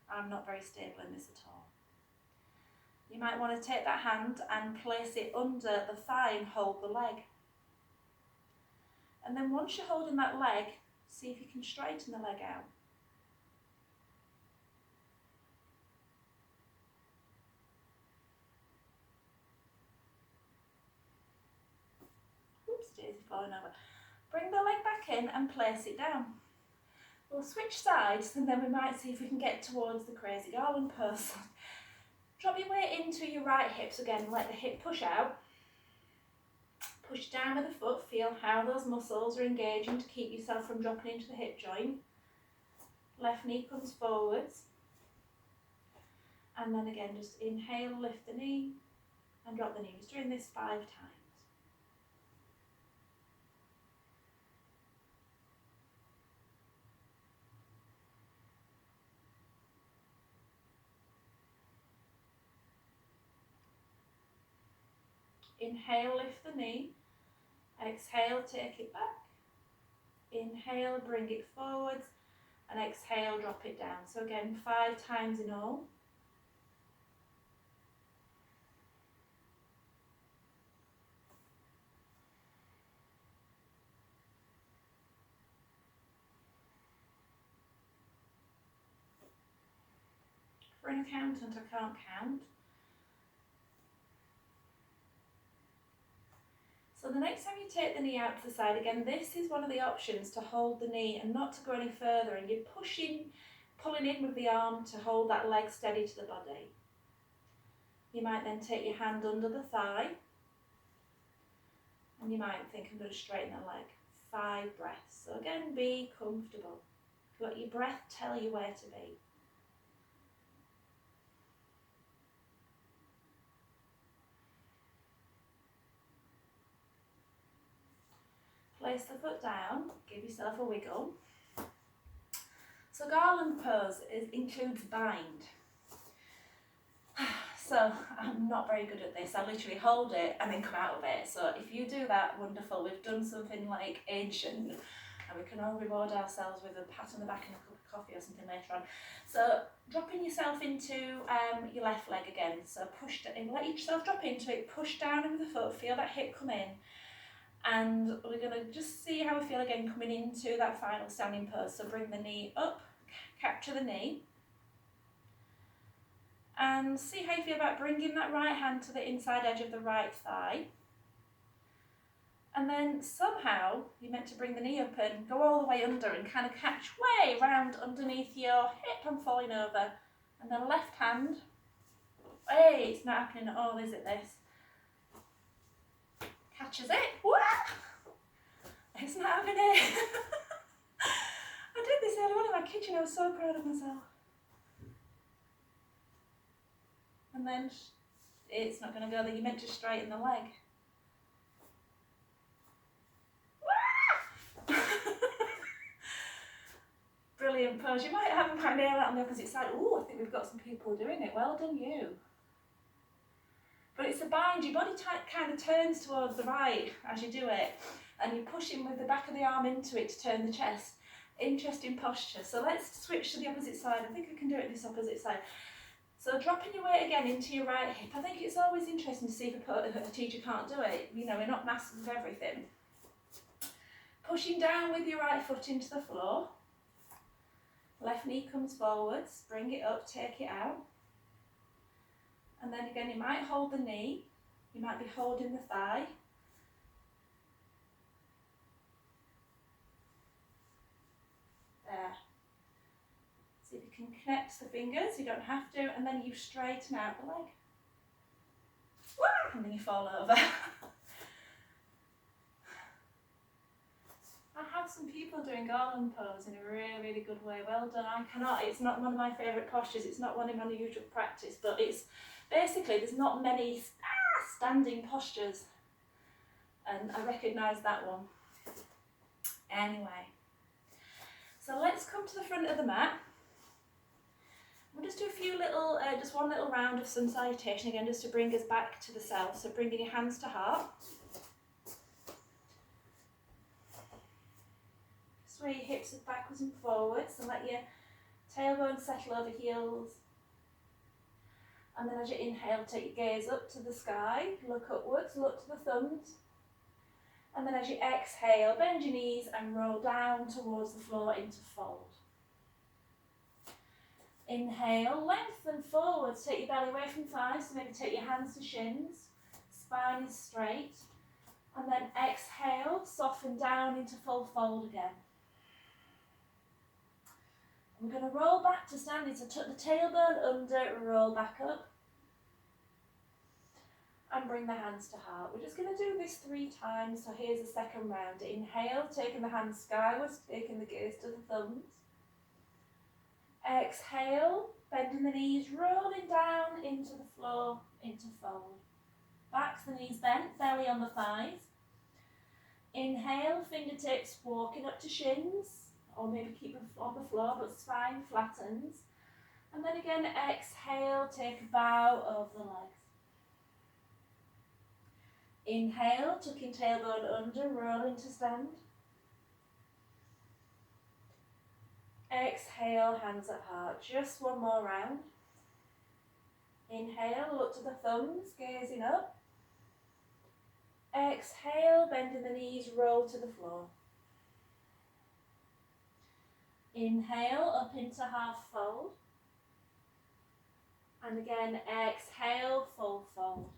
I'm not very stable in this at all. You might want to take that hand and place it under the thigh and hold the leg. And then once you're holding that leg, see if you can straighten the leg out. Oops, Daisy falling over. Bring the leg back in and place it down. We'll switch sides, and then we might see if we can get towards the crazy garland pose. Drop your weight into your right hips again, let the hip push out. Push down with the foot, feel how those muscles are engaging to keep yourself from dropping into the hip joint. Left knee comes forwards. And then again, just inhale, lift the knee, and drop the knee. Just doing this 5 times. Inhale, lift the knee. Exhale, take it back. Inhale, bring it forwards. And exhale, drop it down. So again, 5 times in all. For an accountant, I can't count. So the next time you take the knee out to the side, again, this is one of the options to hold the knee and not to go any further, and you're pulling in with the arm to hold that leg steady to the body. You might then take your hand under the thigh, and you might think, I'm going to straighten the leg. 5 breaths. So again, be comfortable. Let your breath tell you where to be. Place the foot down, give yourself a wiggle. So garland pose includes bind. So I'm not very good at this. I literally hold it and then come out of it. So if you do that, wonderful. We've done something like ancient, and we can all reward ourselves with a pat on the back and a cup of coffee or something later on. So dropping yourself into your left leg again. So let yourself drop into it, push down with the foot, feel that hip come in. And we're going to just see how we feel again coming into that final standing pose. So bring the knee up, capture the knee. And see how you feel about bringing that right hand to the inside edge of the right thigh. And then somehow you're meant to bring the knee up and go all the way under and kind of catch way round underneath your hip and falling over. And then left hand, hey, it's not happening at all, is it, this? Catches it, what? It's not happening. I did this earlier on in my kitchen, I was so proud of myself. And then it's not going to go there, you're meant to straighten the leg. Brilliant pose. You might have my nail out on the opposite side. Oh, I think we've got some people doing it. Well done, you. But it's a bind. Your body kind of turns towards the right as you do it, and you're pushing with the back of the arm into it to turn the chest. Interesting posture. So let's switch to the opposite side. I think I can do it this opposite side. So dropping your weight again into your right hip. I think it's always interesting to see if a teacher can't do it. You know, we're not masters of everything. Pushing down with your right foot into the floor. Left knee comes forwards, bring it up, take it out. And then again, you might hold the knee, you might be holding the thigh. There. See if you can connect the fingers, you don't have to, and then you straighten out the leg. And then you fall over. I have some people doing garland pose in a really, really good way. Well done. I cannot, it's not one of my favourite postures, it's not one in my usual practice, but it's basically, there's not many standing postures, and I recognise that one. Anyway, so let's come to the front of the mat. We'll just do a few little, just one little round of sun salutation again, just to bring us back to the self. So bringing your hands to heart. Sway your hips backwards and forwards, and let your tailbone settle over heels. And then as you inhale, take your gaze up to the sky, look upwards, look to the thumbs. And then as you exhale, bend your knees and roll down towards the floor into fold. Inhale, lengthen forwards, take your belly away from thighs, so maybe take your hands to shins, spine is straight. And then exhale, soften down into full fold again. We're going to roll back to standing, so tuck the tailbone under, roll back up. And bring the hands to heart. We're just going to do this 3 times, so here's the second round. Inhale, taking the hands skywards, taking the gaze to the thumbs. Exhale, bending the knees, rolling down into the floor, into fold. Back to the knees bent, belly on the thighs. Inhale, fingertips walking up to shins, or maybe keep them on the floor, but spine flattens. And then again, exhale, take a bow over the legs. Inhale, tucking tailbone under, rolling to stand. Exhale, hands at heart. Just one more round. Inhale, look to the thumbs, gazing up. Exhale, bending the knees, roll to the floor. Inhale, up into half fold. And again, exhale, full fold.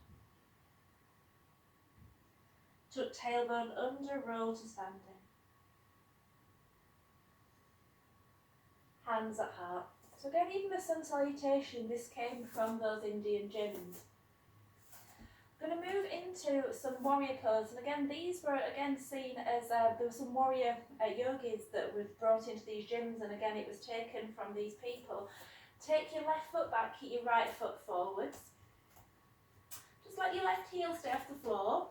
Tuck tailbone under, roll to standing. Hands at heart. So again, even the sun salutation, this came from those Indian gyms. I'm going to move into some warrior poses, and again, these were again seen as, there were some warrior yogis that were brought into these gyms, and again, it was taken from these people. Take your left foot back, keep your right foot forwards. Just let your left heel stay off the floor.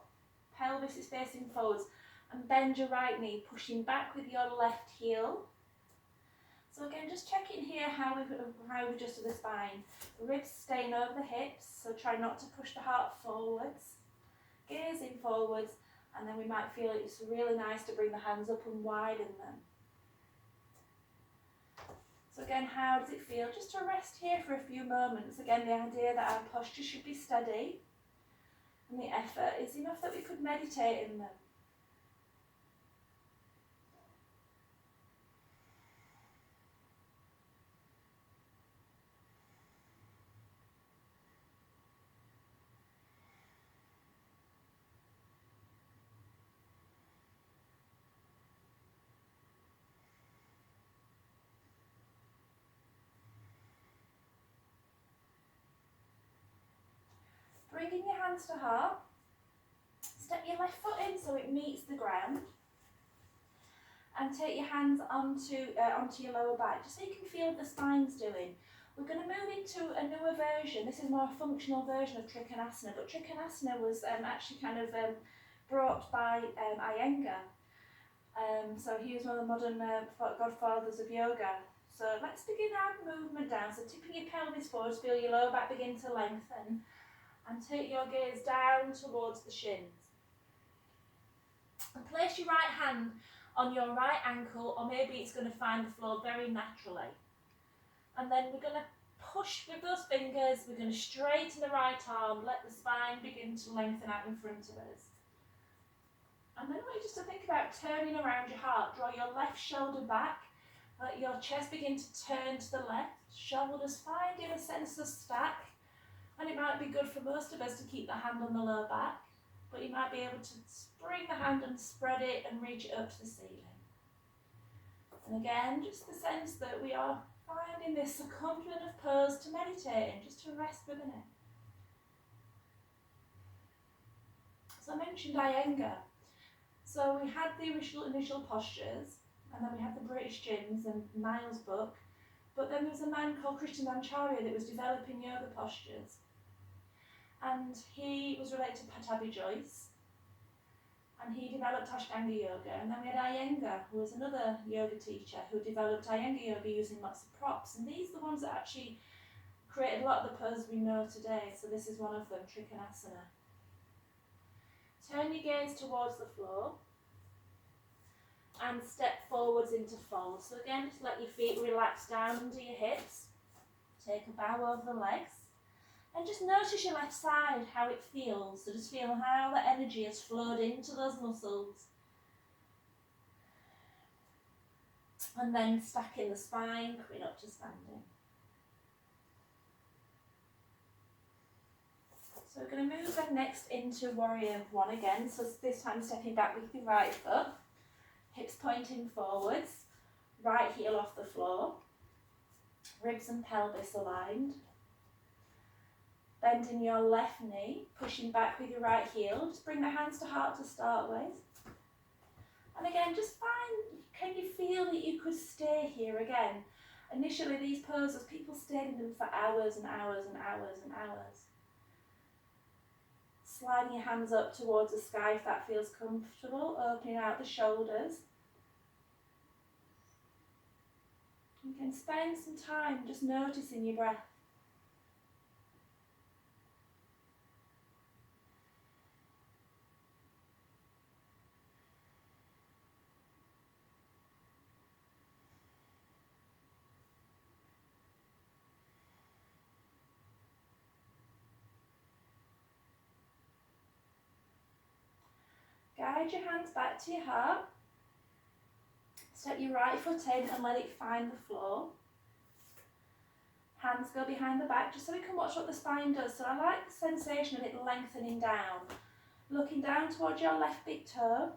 Pelvis is facing forwards, and bend your right knee, pushing back with your left heel. So again, just checking here how we've adjusted the spine. The ribs staying over the hips, so try not to push the heart forwards. Gazing forwards, and then we might feel it's really nice to bring the hands up and widen them. So again, how does it feel? Just to rest here for a few moments. Again, the idea that our posture should be steady, and the effort is enough that we could meditate in them. hands to heart. Step your left foot in so it meets the ground. And take your hands onto your lower back, just so you can feel what the spine's doing. We're going to move into a newer version. This is more a functional version of Trikonasana, but Trikonasana was actually kind of brought by Iyengar. So he was one of the modern godfathers of yoga. So let's begin our movement down. So tipping your pelvis forward, feel your lower back begin to lengthen, and take your gaze down towards the shins. And place your right hand on your right ankle, or maybe it's going to find the floor very naturally. And then we're going to push with those fingers, we're going to straighten the right arm, let the spine begin to lengthen out in front of us. And then I want you just to think about turning around your heart. Draw your left shoulder back, let your chest begin to turn to the left, shoulders finding a sense of stack. And it might be good for most of us to keep the hand on the lower back, but you might be able to bring the hand and spread it and reach it up to the ceiling. And again, just the sense that we are finding this contemplative pose to meditate in, just to rest within it. So I mentioned Iyengar. So we had the initial postures, and then we had the British gyms and Niall's book, but then there was a man called Krishnamacharya that was developing yoga postures. And he was related to Patanjali Joyce, and he developed Ashtanga yoga. And then we had Iyengar, who was another yoga teacher who developed Iyengar yoga using lots of props. And these are the ones that actually created a lot of the poses we know today. So this is one of them, Trikonasana. Turn your gaze towards the floor and step forwards into fold. So again, just let your feet relax down under your hips. Take a bow over the legs. And just notice your left side, how it feels. So just feel how the energy has flowed into those muscles. And then stacking the spine, coming up to standing. So we're going to move then next into Warrior One again. So this time stepping back with your right foot, hips pointing forwards, right heel off the floor, ribs and pelvis aligned. Bending your left knee, pushing back with your right heel. Just bring the hands to heart to start with. And again, just find, can you feel that you could stay here again? Initially, these poses, people stayed in them for hours and hours and hours and hours. Sliding your hands up towards the sky if that feels comfortable, opening out the shoulders. You can spend some time just noticing your breath. Guide your hands back to your heart. Step your right foot in and let it find the floor. Hands go behind the back just so we can watch what the spine does. So I like the sensation of it lengthening down. Looking down towards your left big toe.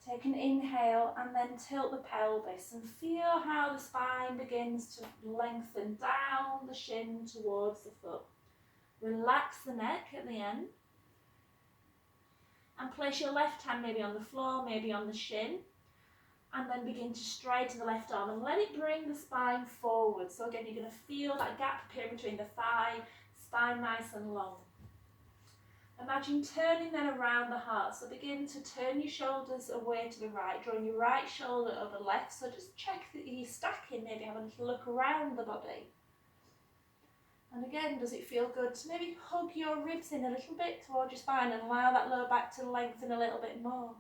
Take an inhale and then tilt the pelvis and feel how the spine begins to lengthen down the shin towards the foot. Relax the neck at the end. And place your left hand maybe on the floor, maybe on the shin. And then begin to straighten the left arm and let it bring the spine forward. So again, you're going to feel that gap appear between the thigh, spine nice and long. Imagine turning then around the heart. So begin to turn your shoulders away to the right, drawing your right shoulder over left. So just check that you're stacking, maybe have a little look around the body. And again, does it feel good to maybe hug your ribs in a little bit towards your spine and allow that lower back to lengthen a little bit more?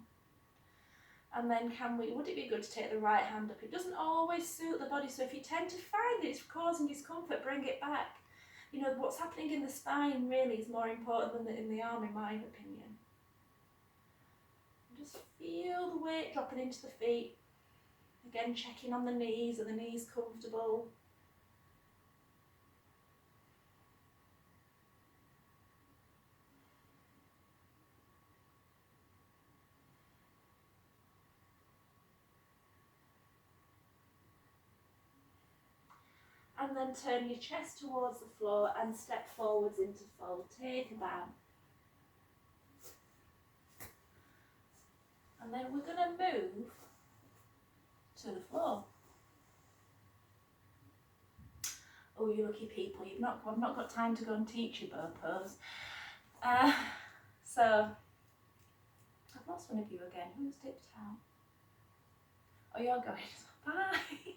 And then would it be good to take the right hand up? It doesn't always suit the body, so if you tend to find that it's causing discomfort, bring it back. You know, what's happening in the spine really is more important than in the arm, in my opinion. Just feel the weight dropping into the feet. Again, checking on the knees, are the knees comfortable? And then turn your chest towards the floor and step forwards into fold. Take a bow. then we're going to move to the floor. Oh, you lucky people, I've not got time to go and teach you bow pose. So, I've lost one of you again. Who's dipped out? Oh, you're going. Bye.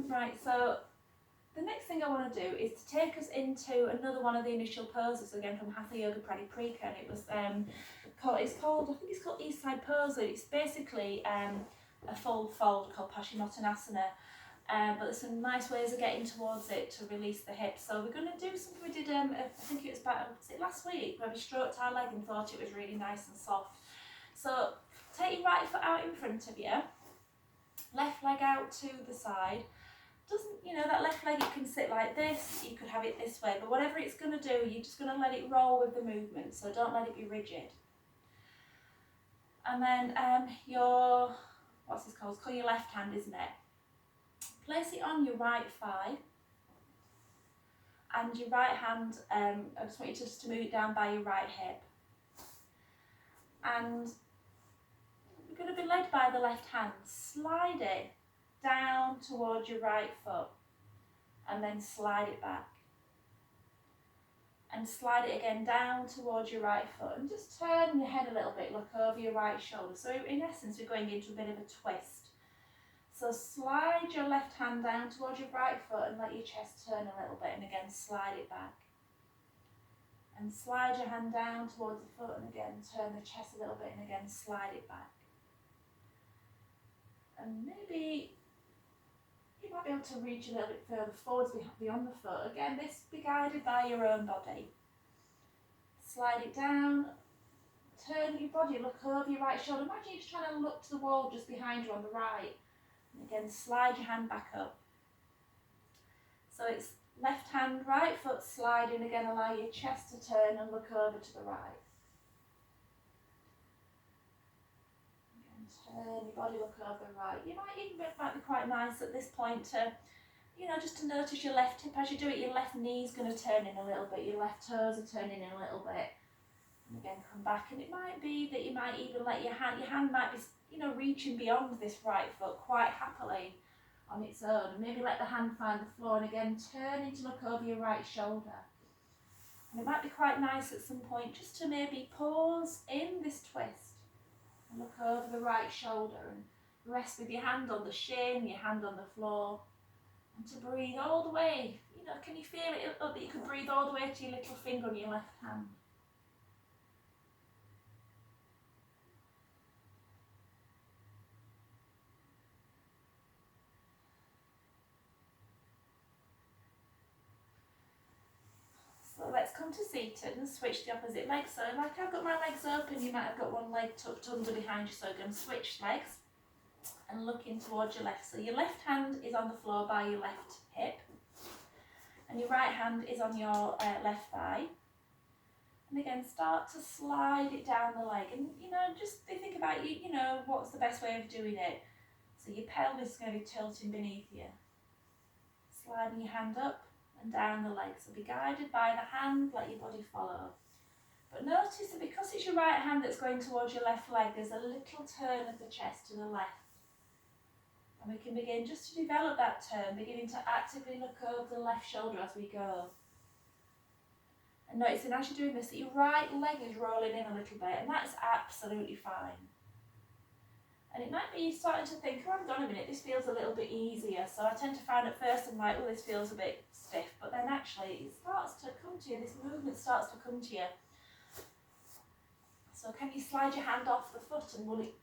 Right, so the next thing I want to do is to take us into another one of the initial poses, again from Hatha Yoga Pratiprika, and it was I think it's called East Side Pose. It's basically a full fold called Paschimottanasana, but there's some nice ways of getting towards it to release the hips. So we're going to do something we did, I think it was last week, where we stroked our leg and thought it was really nice and soft. So take your right foot out in front of you, left leg out to the side. That left leg, it can sit like this, you could have it this way, but whatever it's going to do, you're just going to let it roll with the movement, so don't let it be rigid. And then what's this called? It's called your left hand, isn't it? Place it on your right thigh, and your right hand, I just want you to move it down by your right hip. And you're going to be led by the left hand. Slide it down towards your right foot, and then slide it back. And slide it again down towards your right foot, and just turn your head a little bit, look over your right shoulder. So in essence, we're going into a bit of a twist. So slide your left hand down towards your right foot and let your chest turn a little bit, and again slide it back. And slide your hand down towards the foot, and again turn the chest a little bit, and again slide it back. And maybe you might be able to reach a little bit further forwards beyond the foot. Again, this be guided by your own body. Slide it down, turn your body, look over your right shoulder. Imagine you're just trying to look to the wall just behind you on the right. And again, slide your hand back up. So it's left hand, right foot sliding. Again, allow your chest to turn and look over to the right. Turn your body, look over the right. It might be quite nice at this point to, just to notice your left hip. As you do it, your left knee's going to turn in a little bit, your left toes are turning in a little bit. And again, come back, and it might be that you might even let your hand might be, reaching beyond this right foot quite happily on its own. And maybe let the hand find the floor, and again, turning to look over your right shoulder. And it might be quite nice at some point just to maybe pause in this twist. Look over the right shoulder and rest with your hand on the shin, your hand on the floor, and to breathe all the way. Can you feel it up that you can breathe all the way to your little finger on your left hand? So let's come to seated and switch the opposite leg. So like I've got my legs open, you might have got one leg tucked under behind you. So I'm going to switch legs and looking towards your left. So your left hand is on the floor by your left hip, and your right hand is on your left thigh. And again, start to slide it down the leg, and just think about what's the best way of doing it. So your pelvis is going to be tilting beneath you. Sliding your hand up and down the leg. So be guided by the hand, let your body follow. But notice that because it's your right hand that's going towards your left leg, there's a little turn of the chest to the left. And we can begin just to develop that turn, beginning to actively look over the left shoulder as we go. And noticing as you're doing this that your right leg is rolling in a little bit, and that's absolutely fine. And it might be you starting to think, oh, hang on a minute, this feels a little bit easier. So I tend to find at first I'm like, oh, this feels a bit stiff. But then actually it starts to come to you, this movement starts to come to you. So can you slide your hand off the foot, and will it,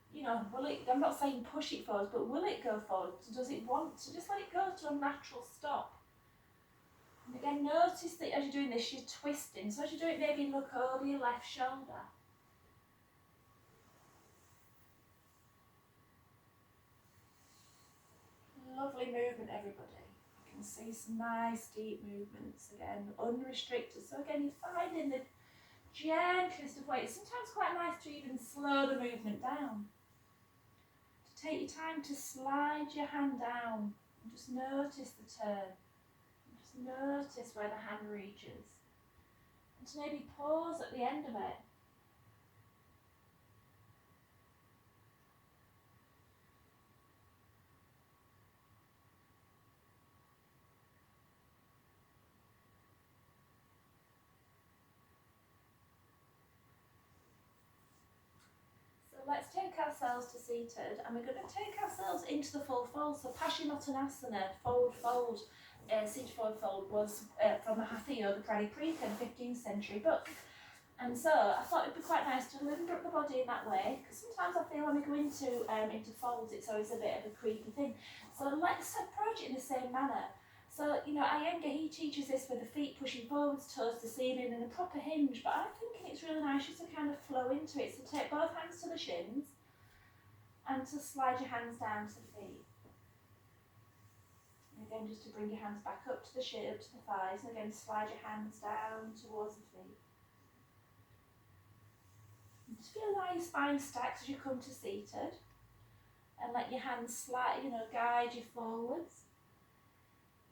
I'm not saying push it forward, but will it go forward? Does it want to just let it go to a natural stop? And again, notice that as you're doing this, you're twisting. So as you do it, maybe look over your left shoulder. Lovely movement, everybody. You can see some nice deep movements again, unrestricted. So again, you're finding the gentlest of ways. Sometimes quite nice to even slow the movement down. To take your time to slide your hand down and just notice the turn. Just notice where the hand reaches. And to maybe pause at the end of it. ourselves to seated, and we're going to take ourselves into the full fold. So Paschimottanasana, forward fold, seated forward fold, was from the Hatha Yoga Pradipika, 15th century book. And so I thought it'd be quite nice to limber up the body in that way, because sometimes I feel when we go into folds, it's always a bit of a creepy thing. So let's approach it in the same manner. So, Iyengar, he teaches this with the feet pushing forwards, toes to ceiling, and a proper hinge, but I'm thinking it's really nice just to kind of flow into it. So take both hands to the shins, and to slide your hands down to the feet. And again, just to bring your hands back up to the shin, up to the thighs, and again, slide your hands down towards the feet. Just feel how your spine stacks as you come to seated, and let your hands slide, guide you forwards.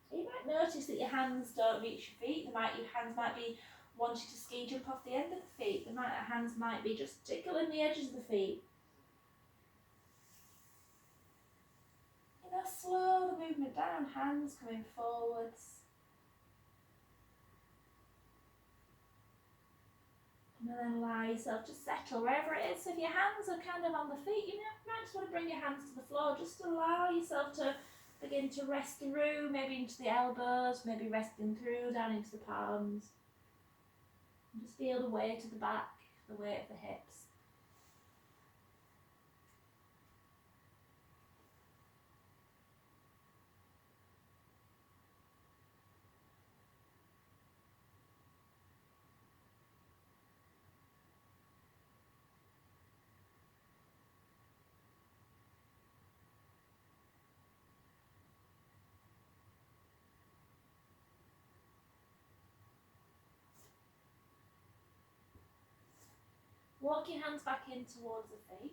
So you might notice that your hands don't reach your feet. Your hands might be wanting to ski jump off the end of the feet. Your hands might be just tickling the edges of the feet. Slow the movement down, hands coming forwards. And then allow yourself to settle wherever it is. So if your hands are kind of on the feet, you might just want to bring your hands to the floor. Just allow yourself to begin to rest through, maybe into the elbows, maybe resting through down into the palms. And just feel the weight of the back, the weight of the hips. Walk your hands back in towards the feet.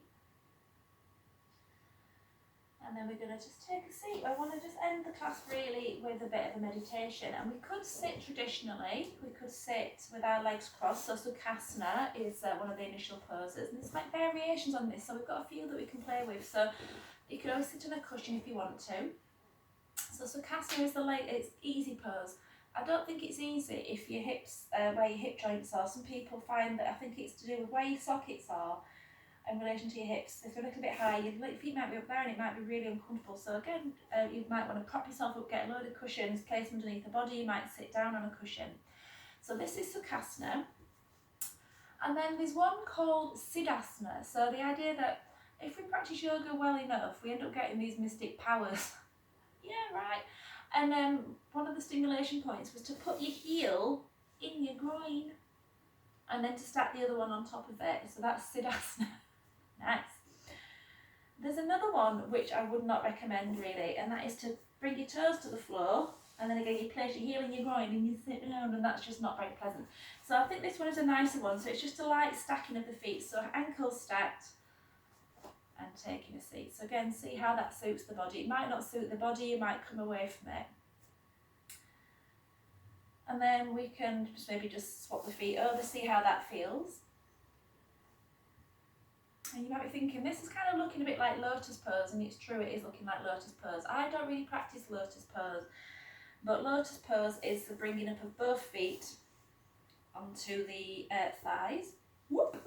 And then we're going to just take a seat. I want to just end the class really with a bit of a meditation. And we could sit traditionally. We could sit with our legs crossed. So Sukhasana is one of the initial poses. And there's like variations on this. So we've got a few that we can play with. So you can always sit on a cushion if you want to. So Sukhasana is it's easy pose. I don't think it's easy if your hips, where your hip joints are. Some people find that I think it's to do with where your sockets are in relation to your hips. If they're a little bit high, your feet might be up there and it might be really uncomfortable. So again, you might want to prop yourself up, get a load of cushions, place them underneath the body. You might sit down on a cushion. So this is Sukhasana. And then there's one called Siddhasana. So the idea that if we practice yoga well enough, we end up getting these mystic powers. Yeah, right. And one of the stimulation points was to put your heel in your groin and then to stack the other one on top of it. So that's Siddhasana. Nice. There's another one which I would not recommend really, and that is to bring your toes to the floor, and then again you place your heel in your groin and you sit down, and that's just not very pleasant. So I think this one is a nicer one. So it's just a light stacking of the feet, so ankles stacked and taking a seat. So again, see how that suits the body. It might not suit the body, you might come away from it. And then we can just swap the feet over, see how that feels. And you might be thinking, this is kind of looking a bit like lotus pose, and it's true, it is looking like lotus pose. I don't really practice lotus pose, but lotus pose is the bringing up of both feet onto the thighs. Whoop!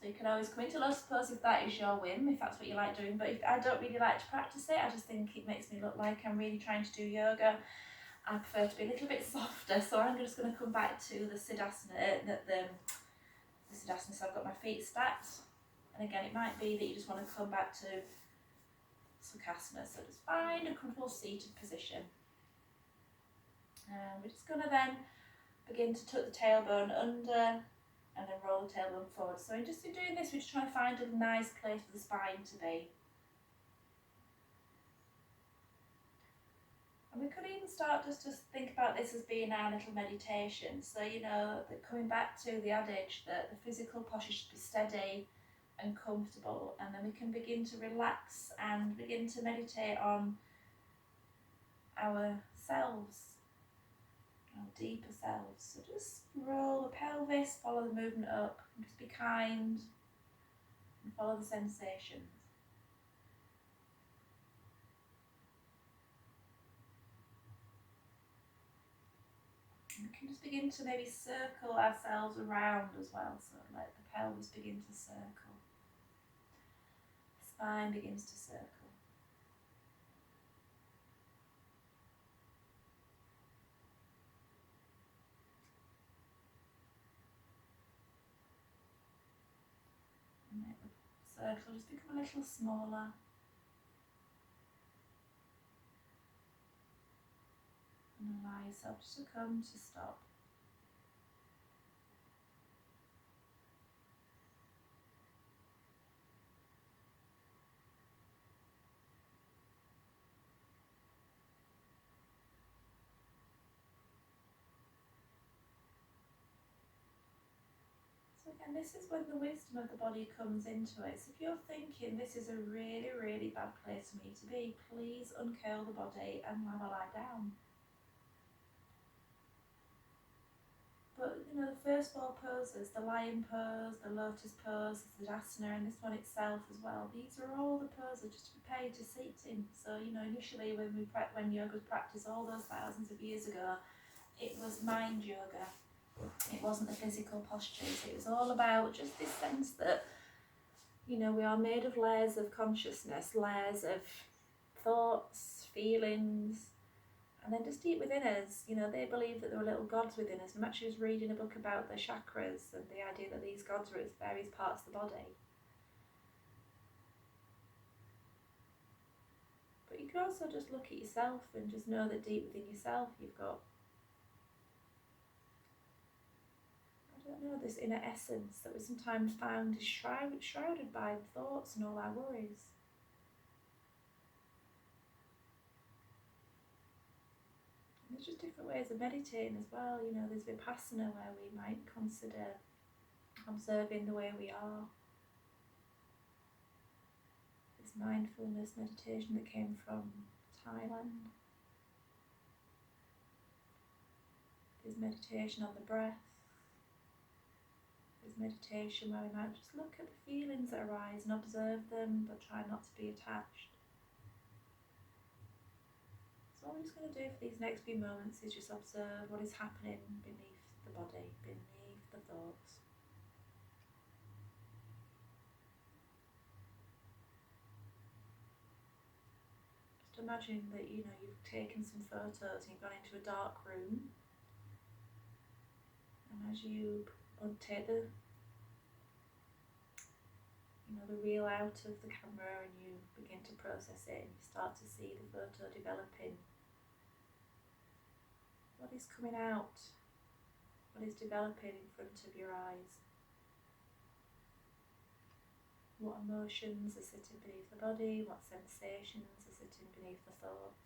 So you can always come into lotus pose if that is your whim, if that's what you like doing, but if I don't really like to practice it, I just think it makes me look like I'm really trying to do yoga. I prefer to be a little bit softer, so I'm just going to come back to the Siddhasana, the Siddhasana, so I've got my feet stacked. And again, it might be that you just want to come back to Sukhasana. So just find a comfortable seated position. And we're just going to then begin to tuck the tailbone under and then roll the tailbone forward. So in doing this, we're just trying to find a nice place for the spine to be. And we could even start just to think about this as being our little meditation. So, that coming back to the adage that the physical posture should be steady and comfortable, and then we can begin to relax and begin to meditate on ourselves, our deeper selves. So just roll the pelvis, follow the movement up, and just be kind and follow the sensations. And we can just begin to maybe circle ourselves around as well, so let the pelvis begin to circle. spine begins to circle. And make the circle just become a little smaller. And allow yourself to come to stop. So again, this is when the wisdom of the body comes into it. So if you're thinking this is a really, really bad place for me to be, please uncurl the body and have a lie down. But you know, the first four poses, the lion pose, the lotus pose, the asana, and this one itself as well, these are all the poses just to prepare you to sit in. So you know, initially when yoga was practiced all those thousands of years ago, it was mind yoga. It wasn't the physical postures. It was all about just this sense that, you know, we are made of layers of consciousness, layers of thoughts, feelings, and then just deep within us, you know, they believe that there were little gods within us. I'm actually just reading a book about the chakras and the idea that these gods were at various parts of the body. But you can also just look at yourself and just know that deep within yourself you've got, I don't know, this inner essence that we sometimes found is shrouded by thoughts and all our worries. And there's just different ways of meditating as well. You know, there's Vipassana where we might consider observing the way we are. This mindfulness meditation that came from Thailand. There's meditation on the breath. There's meditation where we might just look at the feelings that arise and observe them, but try not to be attached. So all we're just going to do for these next few moments is just observe what is happening beneath the body, beneath the thoughts. Just imagine that, you know, you've taken some photos and you've gone into a dark room, and as you take the reel out of the camera and you begin to process it and you start to see the photo developing, what is coming out, what is developing in front of your eyes, what emotions are sitting beneath the body, what sensations are sitting beneath the thoughts.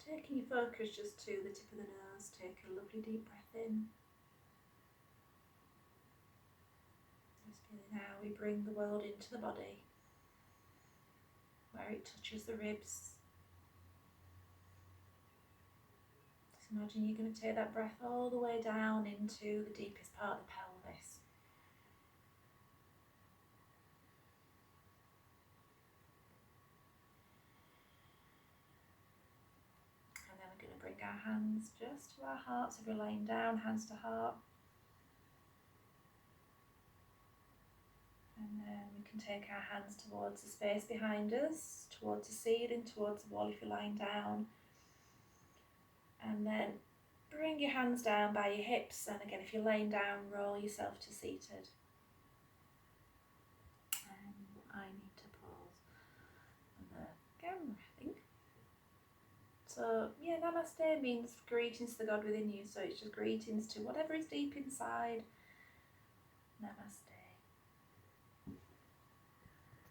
Taking your focus just to the tip of the nose, take a lovely deep breath in. Just feeling how we bring the world into the body, where it touches the ribs. Just imagine you're going to take that breath all the way down into the deepest part of the pelvis. our hands just to our hearts. If we're lying down, hands to heart. And then we can take our hands towards the space behind us, towards the ceiling, towards the wall if you're lying down. And then bring your hands down by your hips, and again if you're laying down, roll yourself to seated. And I need to pause the camera, I think. So yeah, Namaste means greetings to the God within you, so it's just greetings to whatever is deep inside. Namaste.